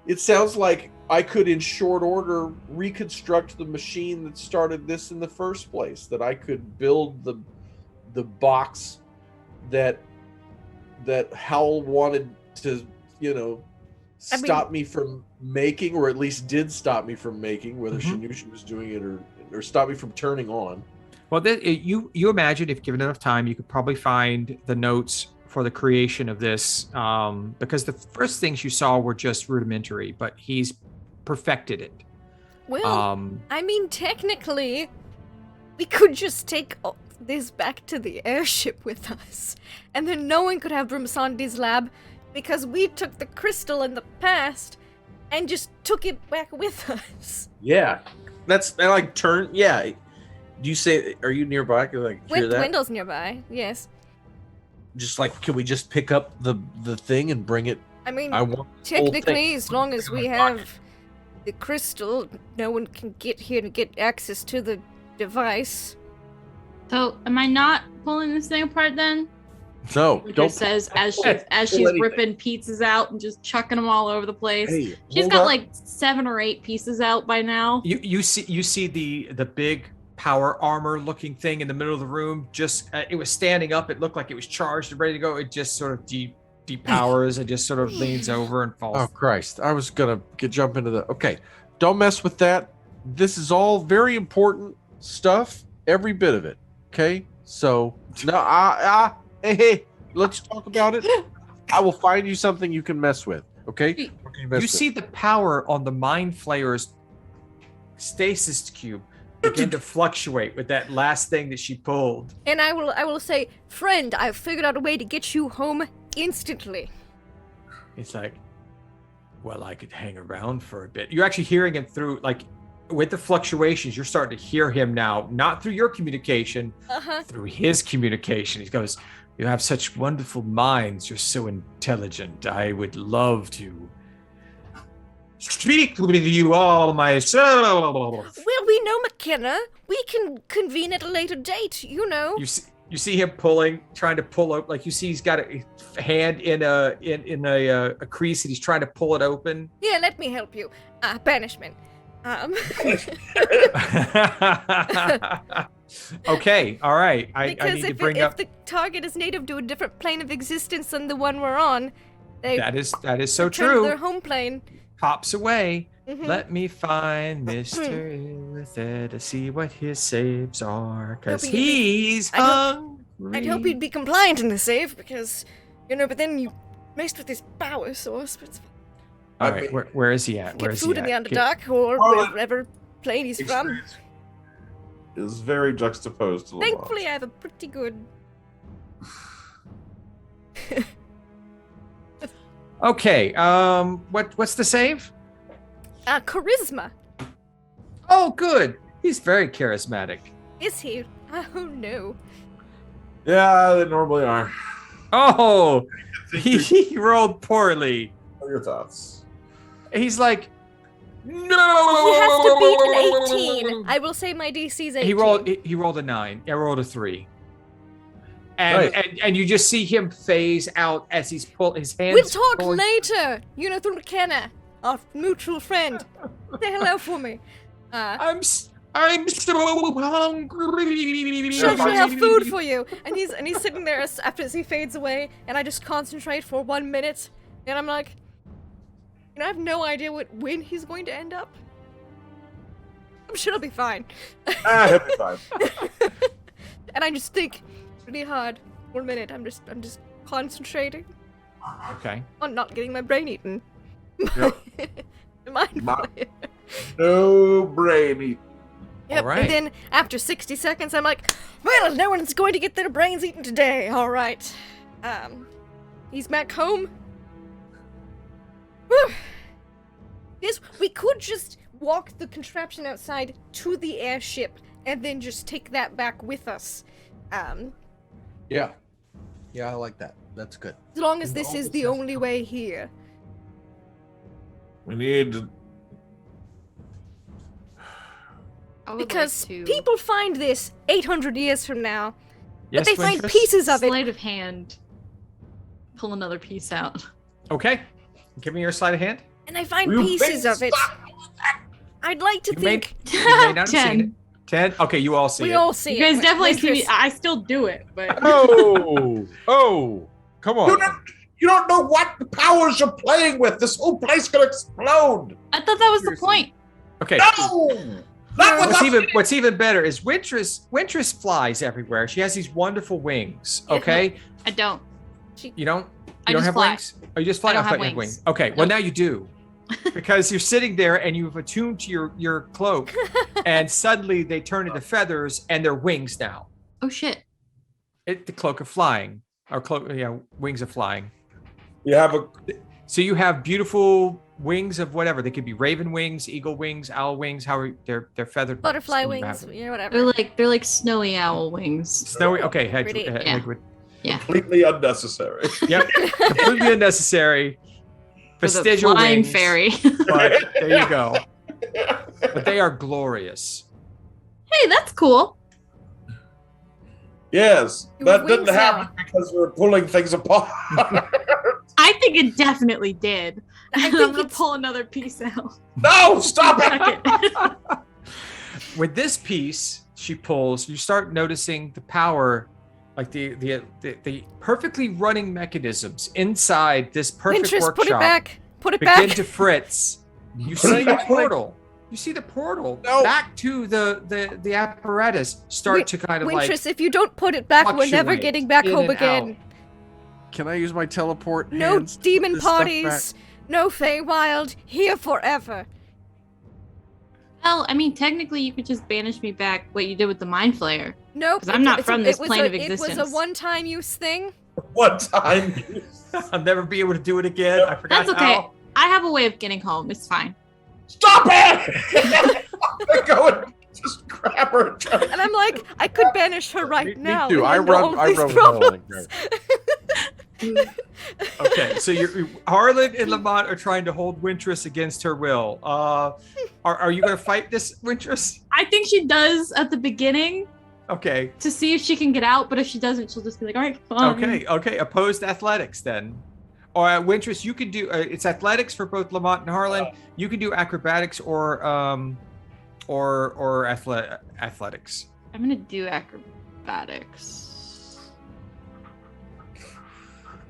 it sounds like I could in short order reconstruct the machine that started this in the first place, that I could build the box that Howell wanted to, stop me from making, or at least did stop me from making, whether she knew she was doing it or stop me from turning on. Well, you imagine if given enough time, you could probably find the notes for the creation of this, because the first things you saw were just rudimentary, but he's perfected it. Well, technically, we could just take this back to the airship with us, and then no one could have Brumsandi's lab, because we took the crystal in the past and just took it back with us. Yeah, that's like turn. Yeah. Do you say? Are you nearby? Can I hear that? Wendell's nearby. Yes. Just like, can we just pick up the thing and bring it? I mean, I want the whole technically, thing. as long as we have the crystal, no one can get here to get access to the device. So, am I not pulling this thing apart then? No, It don't. just says as pull she's anything. ripping pizzas out and just chucking them all over the place. Hey, She's hold got on. like 7 or 8 pieces out by now. You see the big power armor looking thing in the middle of the room. Just it was standing up. It looked like it was charged and ready to go. It just sort of depowers and just sort of leans over and falls. Oh Christ! I was gonna jump into the. Okay, don't mess with that. This is all very important stuff. Every bit of it. Okay, so no, hey, let's talk about it. I will find you something you can mess with. Okay, You see the power on the Mind Flayer's stasis cube begin to fluctuate with that last thing that she pulled. And I will say, friend, I've figured out a way to get you home instantly. It's like, well, I could hang around for a bit. You're actually hearing him through, like, with the fluctuations, you're starting to hear him now, not through your communication, through his communication. He goes, you have such wonderful minds. You're so intelligent. I would love to speak with you all myself. Well, we know McKenna. We can convene at a later date, you know. You see him trying to pull up, like you see he's got a hand in a crease and he's trying to pull it open. Yeah, let me help you. Banishment. Okay, all right. I Because need to bring if up. the target is native to a different plane of existence than the one we're on, they That is so return to true. their home plane. Pops away. Mhm. Let me find Mr. Illithid to see what his saves are, because Hoping he'd be- he's I'd hungry. I'd hope he'd be compliant in the save because, but then you messed with his power source. But it's All right, where is he at? Where get is he food in the at? Underdark or Harlan. wherever plane he's from. Is very juxtaposed to Lamont. Thankfully, I have a pretty good. Okay, what's the save? Charisma. Oh, good. He's very charismatic. Is he? Oh no. Yeah, they normally are. Oh, he rolled poorly. What are your thoughts? He's like, no. He has to beat an 18. I will say my DC's 18. He rolled a 9. I rolled a 3. And you just see him phase out as he's his hands. We'll talk pulling- later. Through McKenna, our mutual friend. Say hello for me. I'm so hungry. She'll have food for you. And he's sitting there after he fades away, and I just concentrate for 1 minute, and I'm like, I have no idea when he's going to end up. I'm sure it'll be fine. He'll be fine. And I just think really hard. 1 minute. I'm just concentrating Okay. on not getting my brain eaten. Yep. Mind Ma- flayer. No brainy. Yep, All right. and then after 60 seconds, I'm like, well, no one's going to get their brains eaten today. All right. He's back home. Whew. Yes, we could just walk the contraption outside to the airship and then just take that back with us. Yeah, I like that. That's good. As long as this is the only way here. We need. I would Because like to people find this 800 years from now, Yes, but they find Winthrop? pieces of it. sleight of hand pull another piece out. Okay. Give me your sleight of hand. And I find You pieces think of it. I'd like to You may, think you may not have 10. seen it. 10? Okay, you all see we it. all see You it. guys definitely see me. Waitress. I still do it, but Oh, come on. You don't know what powers you're playing with. This whole place could explode. I thought that was the Seriously. point. Okay. No. Not with What's even better is Wintress flies everywhere. She has these wonderful wings. Okay, I don't. you don't I don't just have fly. wings. Oh, you just fly. I don't thought have you had wings. Okay, well Nope. now you do, because you're sitting there and you've attuned to your cloak, and suddenly they turn into feathers and they're wings now. Oh shit. The cloak of flying, or cloak, wings of flying. You have a. So you have beautiful wings of whatever. They could be raven wings, eagle wings, owl wings. However, they're feathered. Butterfly and you wings, have whatever. They're like snowy owl wings. Snowy. Okay, Pretty. Yeah. Yeah. Completely unnecessary. Yep. Completely unnecessary. For the Vestigial flying wings. fairy. But there you go. But they are glorious. Hey, that's cool. Yes, You that have didn't wings happen now. because we were pulling things apart. I think it definitely did. I I'm think gonna it's- pull another piece out. No, stop it! Fuck it. With this piece, she pulls, you start noticing the power, like the perfectly running mechanisms inside this perfect Wintress, workshop put it back. Put it begin back. to fritz. You Put it see the back. portal. You see the portal back to the apparatus start to kind of Wintress, if you don't put it back, we're never fluctuate getting back in home and again. out. Can I use my teleport? No hands to put demon this stuff parties. No Feywild. Here forever. Well, I mean, technically, you could just banish me back what you did with the Mind Flayer. Nope. 'Cause I'm not it's- from it this was plane a- of It was existence. a one-time use thing. One time. I'll never be able to do it again. I forgot That's okay. how. I have a way of getting home. It's fine. Stop it! Go and just grab her. And try- And I'm like, I could banish her right Me now. too. and I end all run these with Harlan. problems. Okay, so Harlan and Lamont are trying to hold Wintress against her will. Are you going to fight this, Wintress? I think she does at the beginning Okay. to see if she can get out, but if she doesn't, she'll just be like, all right, fine. Okay. Opposed athletics then. Or Wintress, you can do it's athletics for both Lamont and Harlan. You can do acrobatics or athletics. I'm going to do acrobatics.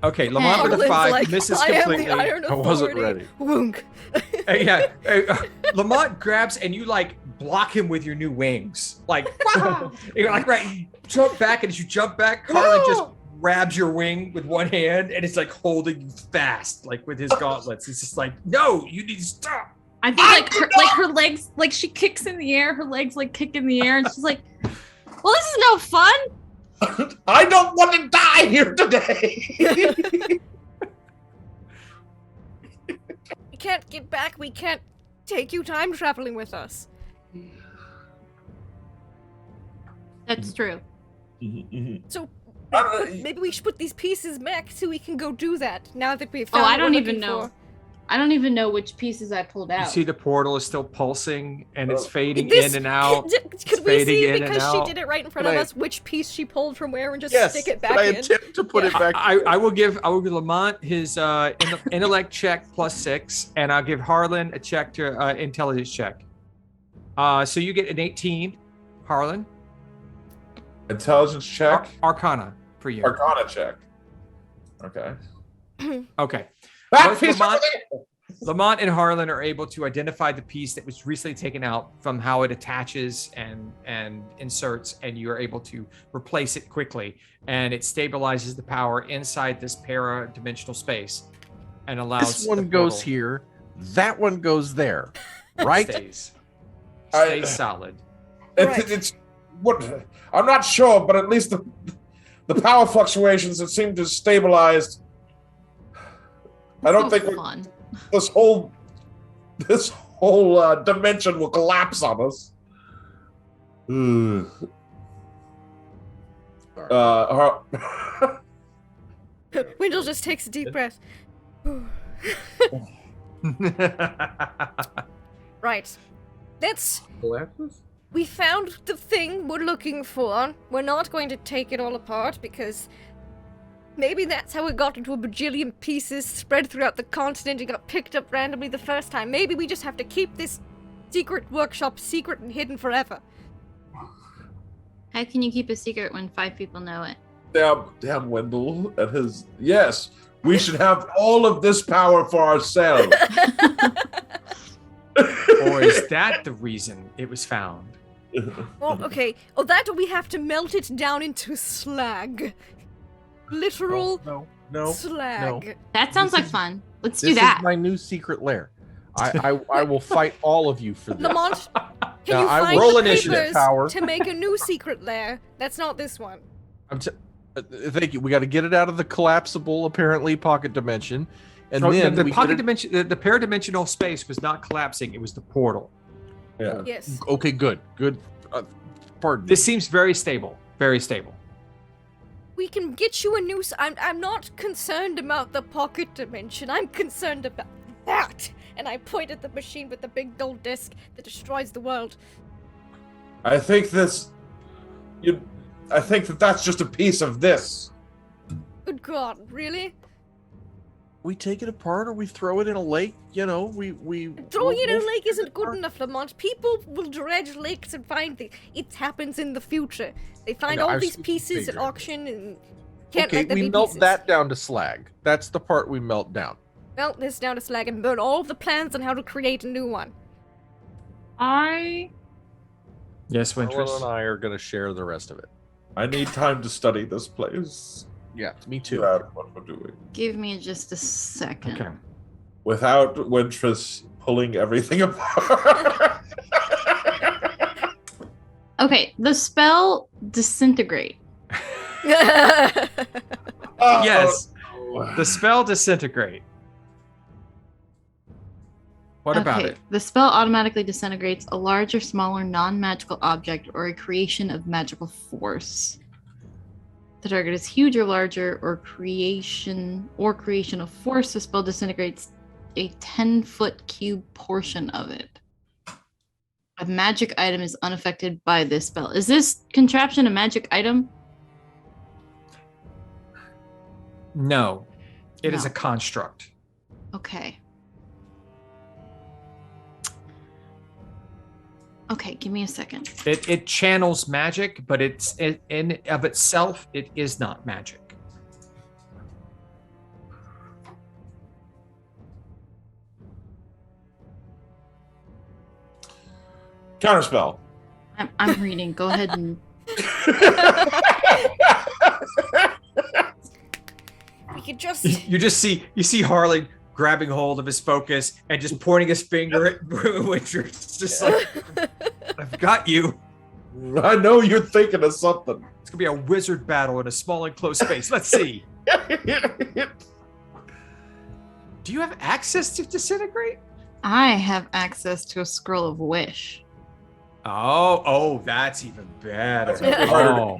Okay, Lamont with a Harlan's 5 like, misses I am completely. the Iron I wasn't Authority. ready. Wunk. Lamont grabs and you like block him with your new wings. Like, wow! You're like, right, you jump back, and as you jump back, Harlan just grabs your wing with one hand and it's like holding you fast, like with his gauntlets. It's just like, no, you need to stop. I think her legs, like she kicks in the air, her legs like kick in the air, and she's like, well, this is no fun. I don't want to die here today. We can't get back. We can't take you time traveling with us. That's true. So Uh, maybe we should put these pieces back so we can go do that. Now that we've Oh, found I what don't we're even looking know. for. I don't even know which pieces I pulled out. You see the portal is still pulsing and it's fading This- in and out. Could we fading see, in and because she out. did it right in front Can of I- us, which piece she pulled from where and just Yes. stick it Can back I in? attempt to put it back? I will give Lamont his intellect check +6, and I'll give Harlan a check to intelligence check. So you get an 18, Harlan. Intelligence check. Arcana for you. Arcana check. Okay. Okay. That Both piece Lamont- over there. Lamont and Harlan are able to identify the piece that was recently taken out from how it attaches and inserts, and you are able to replace it quickly, and it stabilizes the power inside this para-dimensional space and allows This one the goes portal here. That one goes there. Right? stays I- solid. Right. It's what I'm not sure, but at least the power fluctuations have seemed to have stabilized. I don't think fun. this whole dimension will collapse on us. Wendell just takes a deep breath. Right. We found the thing we're looking for. We're not going to take it all apart because maybe that's how it got into a bajillion pieces spread throughout the continent and got picked up randomly the first time. Maybe we just have to keep this secret workshop secret and hidden forever. How can you keep a secret when 5 people know it? Damn Wendell and his. Yes, we should have all of this power for ourselves. Or is that the reason it was found? Well, okay. Oh, that or we have to melt it down into slag. Literal No. slag. That sounds like fun. Let's This do that. is my new secret lair. I will fight all of you for this. Lamont, can Now, you I find roll the initiative papers power. to make a new secret lair? That's not this one. Thank you. We got to get it out of the collapsible, apparently, pocket dimension. And So then the we pocket get it- dimension, the paradimensional space was not collapsing; it was the portal. Yeah. Yes. Okay, good. Pardon. This seems very stable. Very stable. We can get you a new. I'm not concerned about the pocket dimension. I'm concerned about that. And I point at the machine with the big gold disc that destroys the world. I think that's just a piece of this. Good God, really? We take it apart or we throw it in a lake. You know, Throwing it in a lake isn't good enough, Lamont. People will dredge lakes and find things. It happens in the future. They find know, all I've these seen pieces at figure. auction and can't Okay, let them we be melt pieces. that down to slag. That's the part we melt down. Melt this down to slag and burn all of the plans on how to create a new one. Yes, Carlin Wintress. and I are going to share the rest of it. I need time to study this place. Yeah, me too. Figure out what we're doing. Give me just a second. Okay. Without Wintress pulling everything apart. Okay, the spell disintegrate. Oh, Yes. no. The spell disintegrate. What about it? The spell automatically disintegrates a large or smaller non-magical object or a creation of magical force. The target is huge or larger or creation of force. The spell disintegrates a 10-foot cube portion of it. A magic item is unaffected by this spell. Is this contraption a magic item? No. It is No. a construct. Okay. Okay, give me a second. It channels magic, but in of itself, it is not magic. Counterspell. I'm reading. Go ahead and We could just. You see Harlan grabbing hold of his focus and just pointing his finger at Winter. It's just like, I've got you. I know you're thinking of something. It's gonna be a wizard battle in a small enclosed space. Let's see. Do you have access to disintegrate? I have access to a scroll of wish, Oh, that's even better. That's even harder. Oh,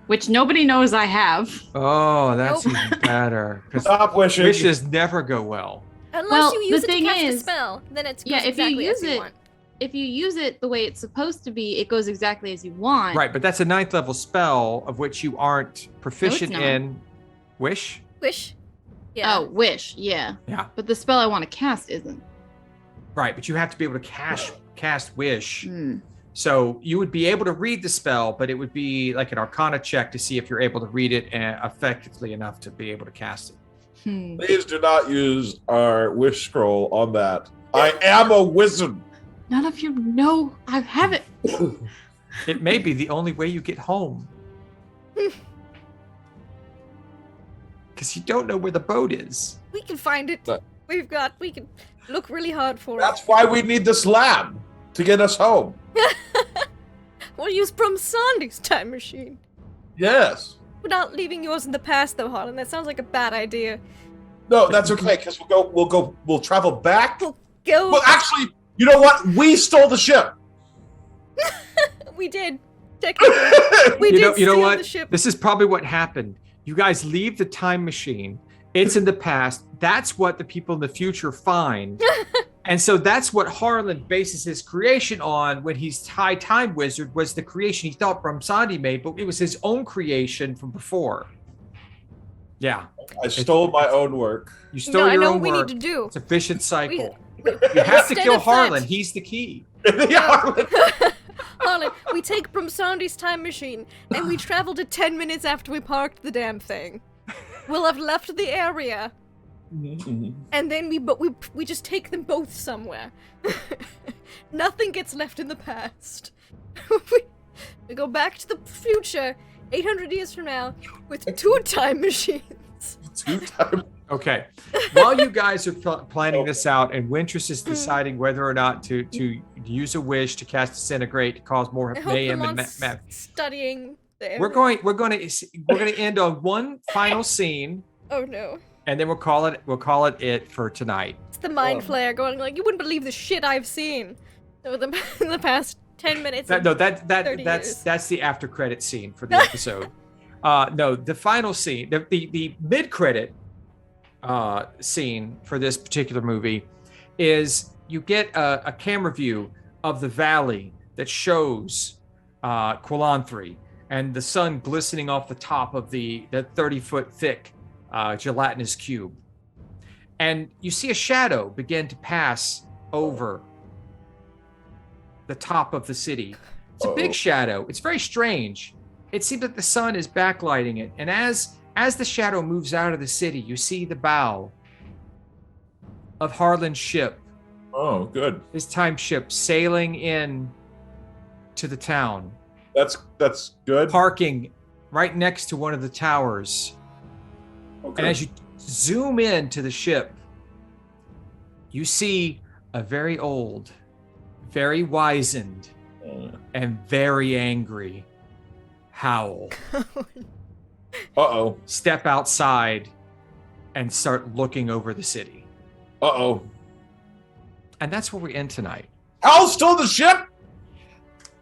which nobody knows I have. that's Nope. even better. Because Stop wishing. wishes never go well. Unless Well, you use the it to thing cast a is- spell, then it's Yeah, if you exactly use as you it- want. If you use it the way it's supposed to be, it goes exactly as you want. Right, but that's a 9th level spell of which you aren't proficient not. in. Wish? Wish. Yeah. Oh, wish, yeah. Yeah. But the spell I want to cast isn't. Right, but you have to be able to cast wish. Hmm. So you would be able to read the spell, but it would be like an Arcana check to see if you're able to read it effectively enough to be able to cast it. Hmm. Please do not use our wish scroll on that. I am a wizard. None of you know I have it. It may be the only way you get home. Because you don't know where the boat is. We can find it. But- We can look really hard for That's why we need this lab to get us home. it. We'll use Brumsandi's time machine. Yes. Without leaving yours in the past, though, Harlan. That sounds like a bad idea. No, that's okay because we'll travel back. We'll go. Well, actually, you know what? We stole the ship. We did. Technically, we did you know steal what? the ship. This is probably what happened. You guys leave the time machine. It's in the past. That's what the people in the future find. And so that's what Harlan bases his creation on when he's High Time Wizard, was the creation he thought Brumsandi made, but it was his own creation from before. Yeah. I stole my own work. You stole No, I your know own what we work. need to do. It's a vicious cycle. We- You have to Instead kill of Harlan. that- He's the key. Harlan, we take Brumsandi's time machine and we travel to 10 minutes after we parked the damn thing. We'll have left the area, and then we just take them both somewhere. Nothing gets left in the past. we go back to the future 800 years from now with 2 time machines. 2 times. Okay. While you guys are planning this out, and Wintress is deciding whether or not to use a wish to cast disintegrate to cause more I hope mayhem and Lamont's studying the area. we're going to end on one final scene, Oh no. and then we'll call it for tonight. It's the mind flare going like, you wouldn't believe the shit I've seen over in the past 10 minutes. and 30 years. That's the after credit scene for the episode. No, the final scene, the mid credit scene for this particular movie is you get a camera view of the valley that shows Quillanthri and the sun glistening off the top of the 30-foot thick gelatinous cube. and you see a shadow begin to pass over the top of the city. It's a big shadow. It's very strange. It seems like the sun is backlighting it. And as the shadow moves out of the city, you see the bow of Harlan's ship. Oh, good. His time ship sailing in to the town. That's good. Parking right next to one of the towers. Okay. And as you zoom in to the ship, you see a very old, very wizened, and very angry Howl Uh-oh. step outside and start looking over the city. Uh-oh. And that's where we end tonight. Howl stole the ship?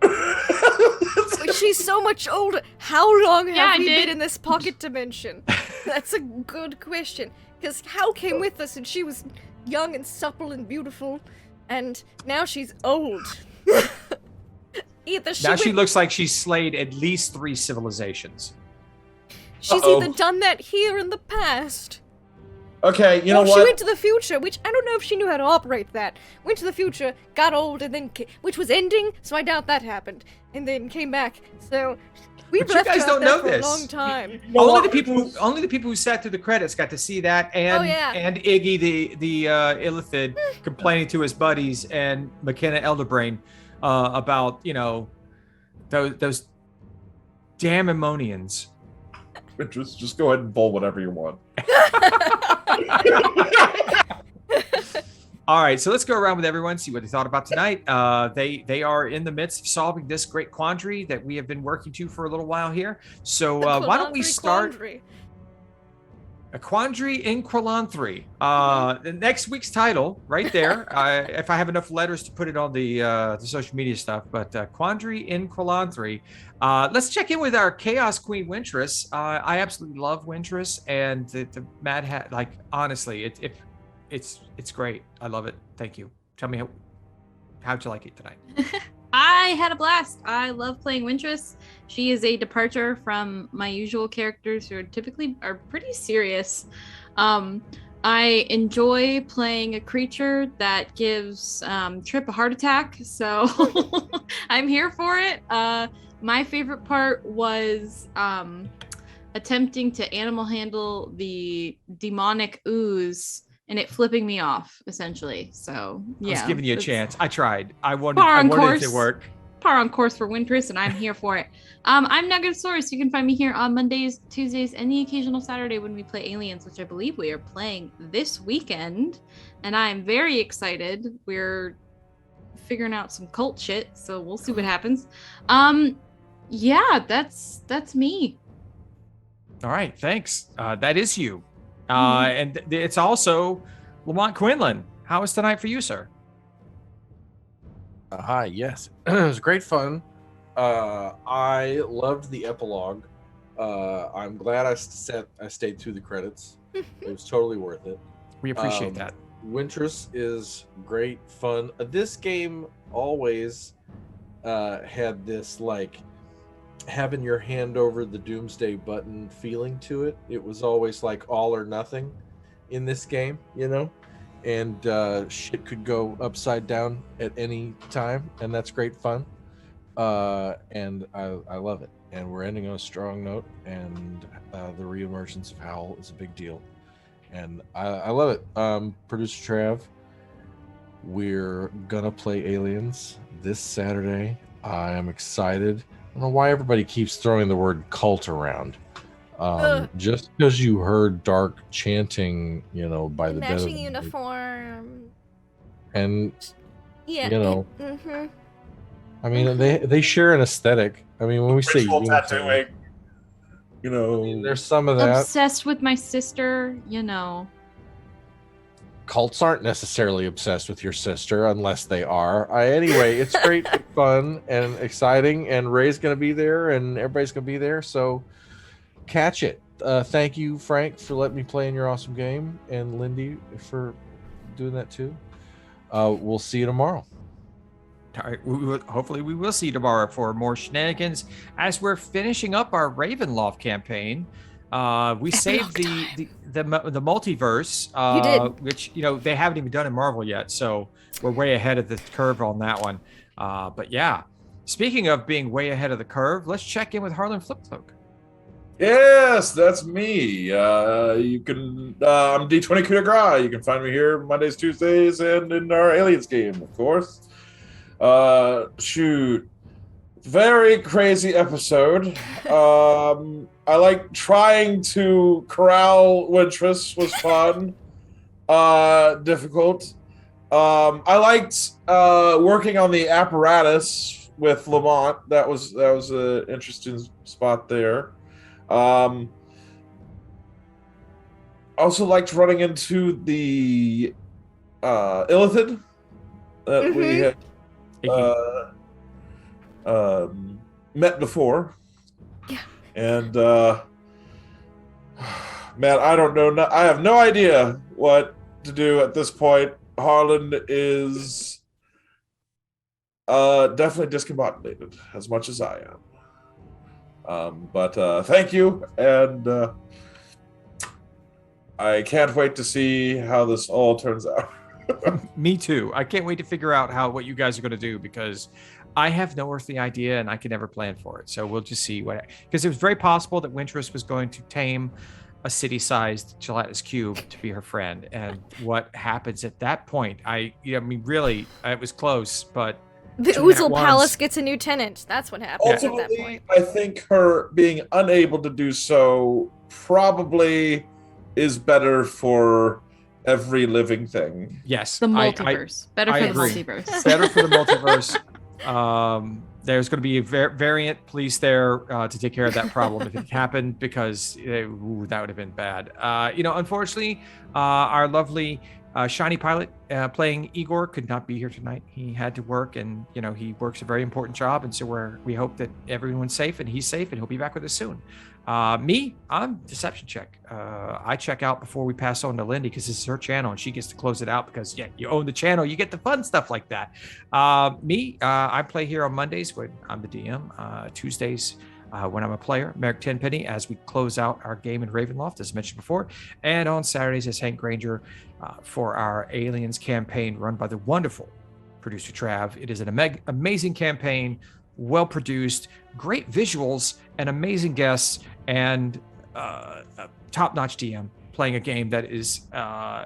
But she's so much older. How long have we been in this pocket dimension? That's a good question. Because Hal came with us and she was young and supple and beautiful. And now she's old. She looks like she's slayed at least 3 civilizations. She's either done that here in the past. Okay, you know what? She went to the future, which I don't know if she knew how to operate that. Went to the future, got old, and then which was ending, so I doubt that happened. And then came back. So we've left you guys her don't out there know for this. a long time. Only the people who sat through the credits got to see that, and Oh, yeah. and Iggy the Illithid complaining to his buddies and McKenna Elderbrain about those damn Ammonians. Just go ahead and pull whatever you want. All right, so let's go around with everyone, see what they thought about tonight. They are in the midst of solving this great quandary that we have been working to for a little while here. So why don't we start a quandary in Quillanthry? The next week's title, right there. If I have enough letters to put it on the social media stuff, but quandary in Quillanthry. Let's check in with our Chaos Queen Wintress. I absolutely love Wintress, and the Mad Hat. Like honestly, it's great. I love it. Thank you. Tell me how'd you like it tonight? I had a blast. I love playing Wintress. She is a departure from my usual characters who are pretty serious. I enjoy playing a creature that gives Trip a heart attack, so I'm here for it. My favorite part was attempting to animal handle the demonic ooze and it flipping me off, essentially. So yeah, I was giving you a chance. I tried. I wanted it to work. Par on course for Wintress, and I'm here for it. I'm Nuggetsaurus. You can find me here on Mondays, Tuesdays, and the occasional Saturday when we play Aliens, which I believe we are playing this weekend. And I am very excited. We're figuring out some cult shit, so we'll see what happens. Yeah, that's me. All right, thanks. That is you. And it's also Lamont Quinlan. How was tonight for you, sir? Hi, yes. It was great fun. I loved the epilogue. I'm glad I stayed through the credits. It was totally worth it. We appreciate that. Wintress is great fun. This game always had this like having your hand over the doomsday button feeling to it. It was always like all or nothing in this game, and shit could go upside down at any time, and that's great fun. And I love it. And we're ending on a strong note, and the reemergence of Howl is a big deal, and I love it. Producer Trav, we're gonna play Aliens this Saturday. I am excited. I don't know why everybody keeps throwing the word cult around. Just because you heard dark chanting, by the dead of matching uniform. And yeah, mm-hmm. I mean, they share an aesthetic. I mean, when we say ritual tattooing, there's some of that. Obsessed with my sister, Cults aren't necessarily obsessed with your sister unless they are. Anyway, it's great fun and exciting, and Ray's going to be there, and everybody's going to be there, so catch it. Thank you, Frank, for letting me play in your awesome game, and Lindy for doing that too. We'll see you tomorrow. All right, hopefully we will see you tomorrow for more shenanigans as we're finishing up our Ravenloft campaign. We saved the multiverse, You did. which they haven't even done in Marvel yet, so we're way ahead of the curve on that one. But yeah, speaking of being way ahead of the curve, let's check in with Harlan Flipcloak. Yes, that's me. You can. I'm D20 Coup de Grace. You can find me here Mondays, Tuesdays, and in our Aliens game, of course. Shoot, very crazy episode. I like trying to corral Wintress was fun. Difficult. I liked working on the apparatus with Lamont. That was an interesting spot there. Also liked running into the Illithid that we had met before. Yeah. And man, I don't know. I have no idea what to do at this point. Harlan is definitely discombobulated as much as I am. But thank you, and I can't wait to see how this all turns out. Me too. I can't wait to figure out what you guys are going to do, because I have no earthly idea and I can never plan for it. So we'll just see because it was very possible that Wintress was going to tame a city-sized gelatinous cube to be her friend, and what happens at that point? Really, it was close, but. The Oozle Palace gets a new tenant. That's what happens at that Ultimately, point. I think her being unable to do so probably is better for every living thing. Yes. The multiverse. Better for the multiverse. Better for the multiverse. There's going to be a variant police there to take care of that problem if it happened, because that would have been bad. Unfortunately, our lovely Shiny Pilot playing Igor could not be here tonight. He had to work, and he works a very important job, and so we hope that everyone's safe and he's safe, and he'll be back with us soon. I'm Deception Check. I check out before we pass on to Lindy, because this is her channel and she gets to close it out, because you own the channel, you get the fun stuff like that. I play here on Mondays when I'm the DM, Tuesdays when I'm a player, Merrick Tenpenny, as we close out our game in Ravenloft, as mentioned before, and on Saturdays as Hank Granger for our Aliens campaign run by the wonderful producer Trav. It is an amazing campaign, well produced, great visuals, and amazing guests, and a top-notch DM playing a game that is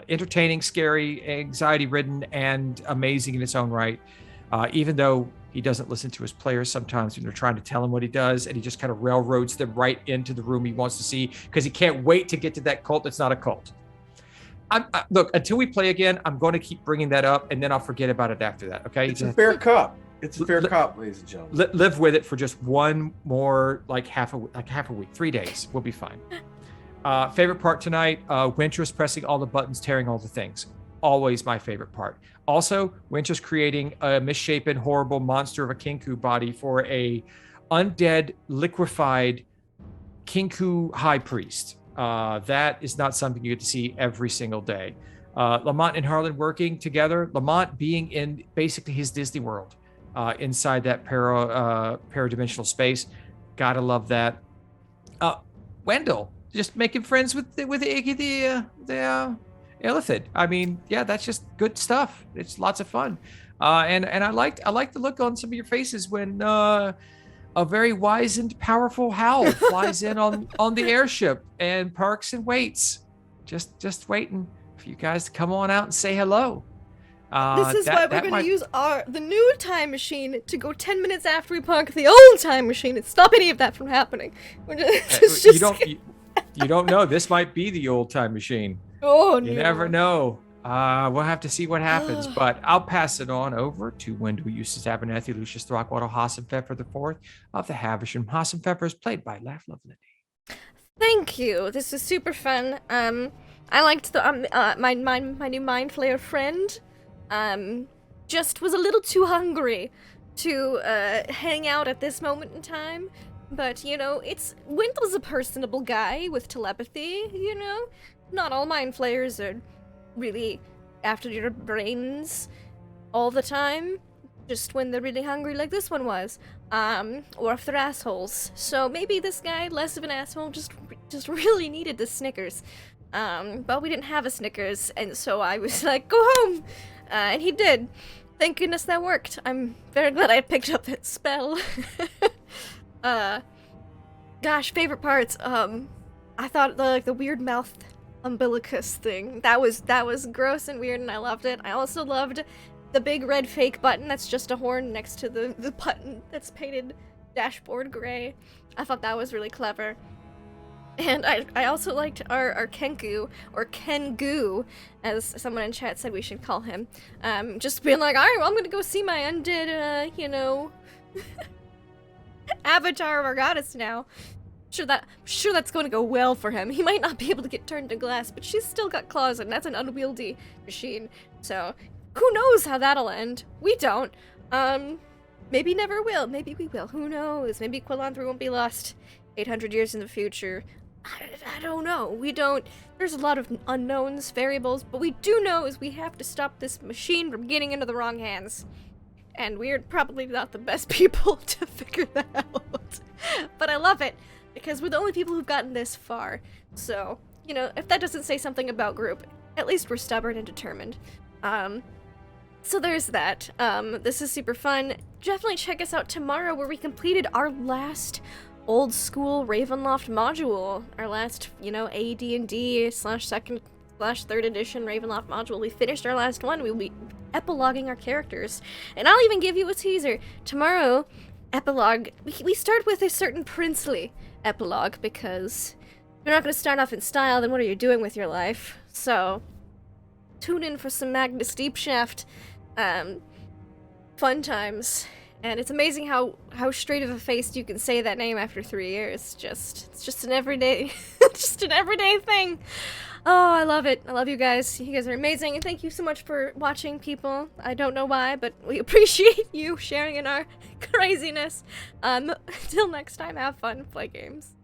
entertaining, scary, anxiety-ridden, and amazing in its own right. Even though he doesn't listen to his players sometimes when they're trying to tell him what he does, and he just kind of railroads them right into the room he wants to see, because he can't wait to get to that cult that's not a cult. Look, until we play again, I'm going to keep bringing that up, and then I'll forget about it after that, okay? It's a fair cup. It's a fair cup, ladies and gentlemen. Live with it for just one more, half a week, 3 days. We'll be fine. Favorite part tonight, Wintress pressing all the buttons, tearing all the things. Always my favorite part. Also, Wintress creating a misshapen, horrible monster of a Kinku body for a undead, liquefied Kinku high priest. That is not something you get to see every single day. Lamont and Harlan working together. Lamont being in basically his Disney World inside that paradimensional space. Gotta love that. Wendell just making friends with the Illithid. I mean, yeah, that's just good stuff. It's lots of fun. And I like the look on some of your faces when a very wise and powerful Howl flies in on the airship and parks and waits, just waiting for you guys to come on out and say hello. This is why we're going to use the new time machine to go 10 minutes after we park the old time machine and stop any of that from happening. You don't know. This might be the old time machine. Oh, no. You never know. We'll have to see what happens, but I'll pass it on over to Wendell Eustace Abernathy, Lucius Throckwaddle, Hassan Pfeffer IV of the Havisham. Hassan Pfeffer is played by Laugh Love Lindy. Thank you. This was super fun. I liked my new Mind Flayer friend. Just was a little too hungry to hang out at this moment in time. But, Wendell's a personable guy with telepathy, Not all Mind Flayers are really after your brains all the time. Just when they're really hungry like this one was. Or if they're assholes. So maybe this guy, less of an asshole, just just really needed the Snickers. But we didn't have a Snickers, and so I was like, go home! And he did. Thank goodness that worked. I'm very glad I picked up that spell. Gosh, favorite parts. I thought the weird mouth umbilicus thing, that was gross and weird, and I loved it. I also loved the big red fake button that's just a horn next to the button that's painted dashboard gray. I thought that was really clever. And I also liked our Kenku, or Kengu, as someone in chat said we should call him. Just being like, alright, well, I'm gonna go see my undead, avatar of our goddess now. Sure that's going to go well for him. He might not be able to get turned to glass, but she's still got claws, and that's an unwieldy machine. So, who knows how that'll end? We don't. Maybe never will. Maybe we will. Who knows? Maybe Quillan 3 won't be lost 800 years in the future. I don't know. We don't. There's a lot of unknowns, variables, but we do know is we have to stop this machine from getting into the wrong hands. And we're probably not the best people to figure that out. But I love it, because we're the only people who've gotten this far. So, if that doesn't say something about group, at least we're stubborn and determined. So there's that. This is super fun. Definitely check us out tomorrow, where we completed our last old school Ravenloft module. Our last, AD&D/2nd/3rd edition Ravenloft module. We finished our last one. We'll be epiloguing our characters. And I'll even give you a teaser. Tomorrow, epilogue, we start with a certain princely epilogue, because if you're not going to start off in style, then what are you doing with your life? So, tune in for some Magnus Deepshaft fun times. And it's amazing how straight of a face you can say that name after 3 years. It's just an everyday, just an everyday thing. Oh, I love it. I love you guys. You guys are amazing, and thank you so much for watching, people. I don't know why, but we appreciate you sharing in our craziness. Until next time, have fun, play games.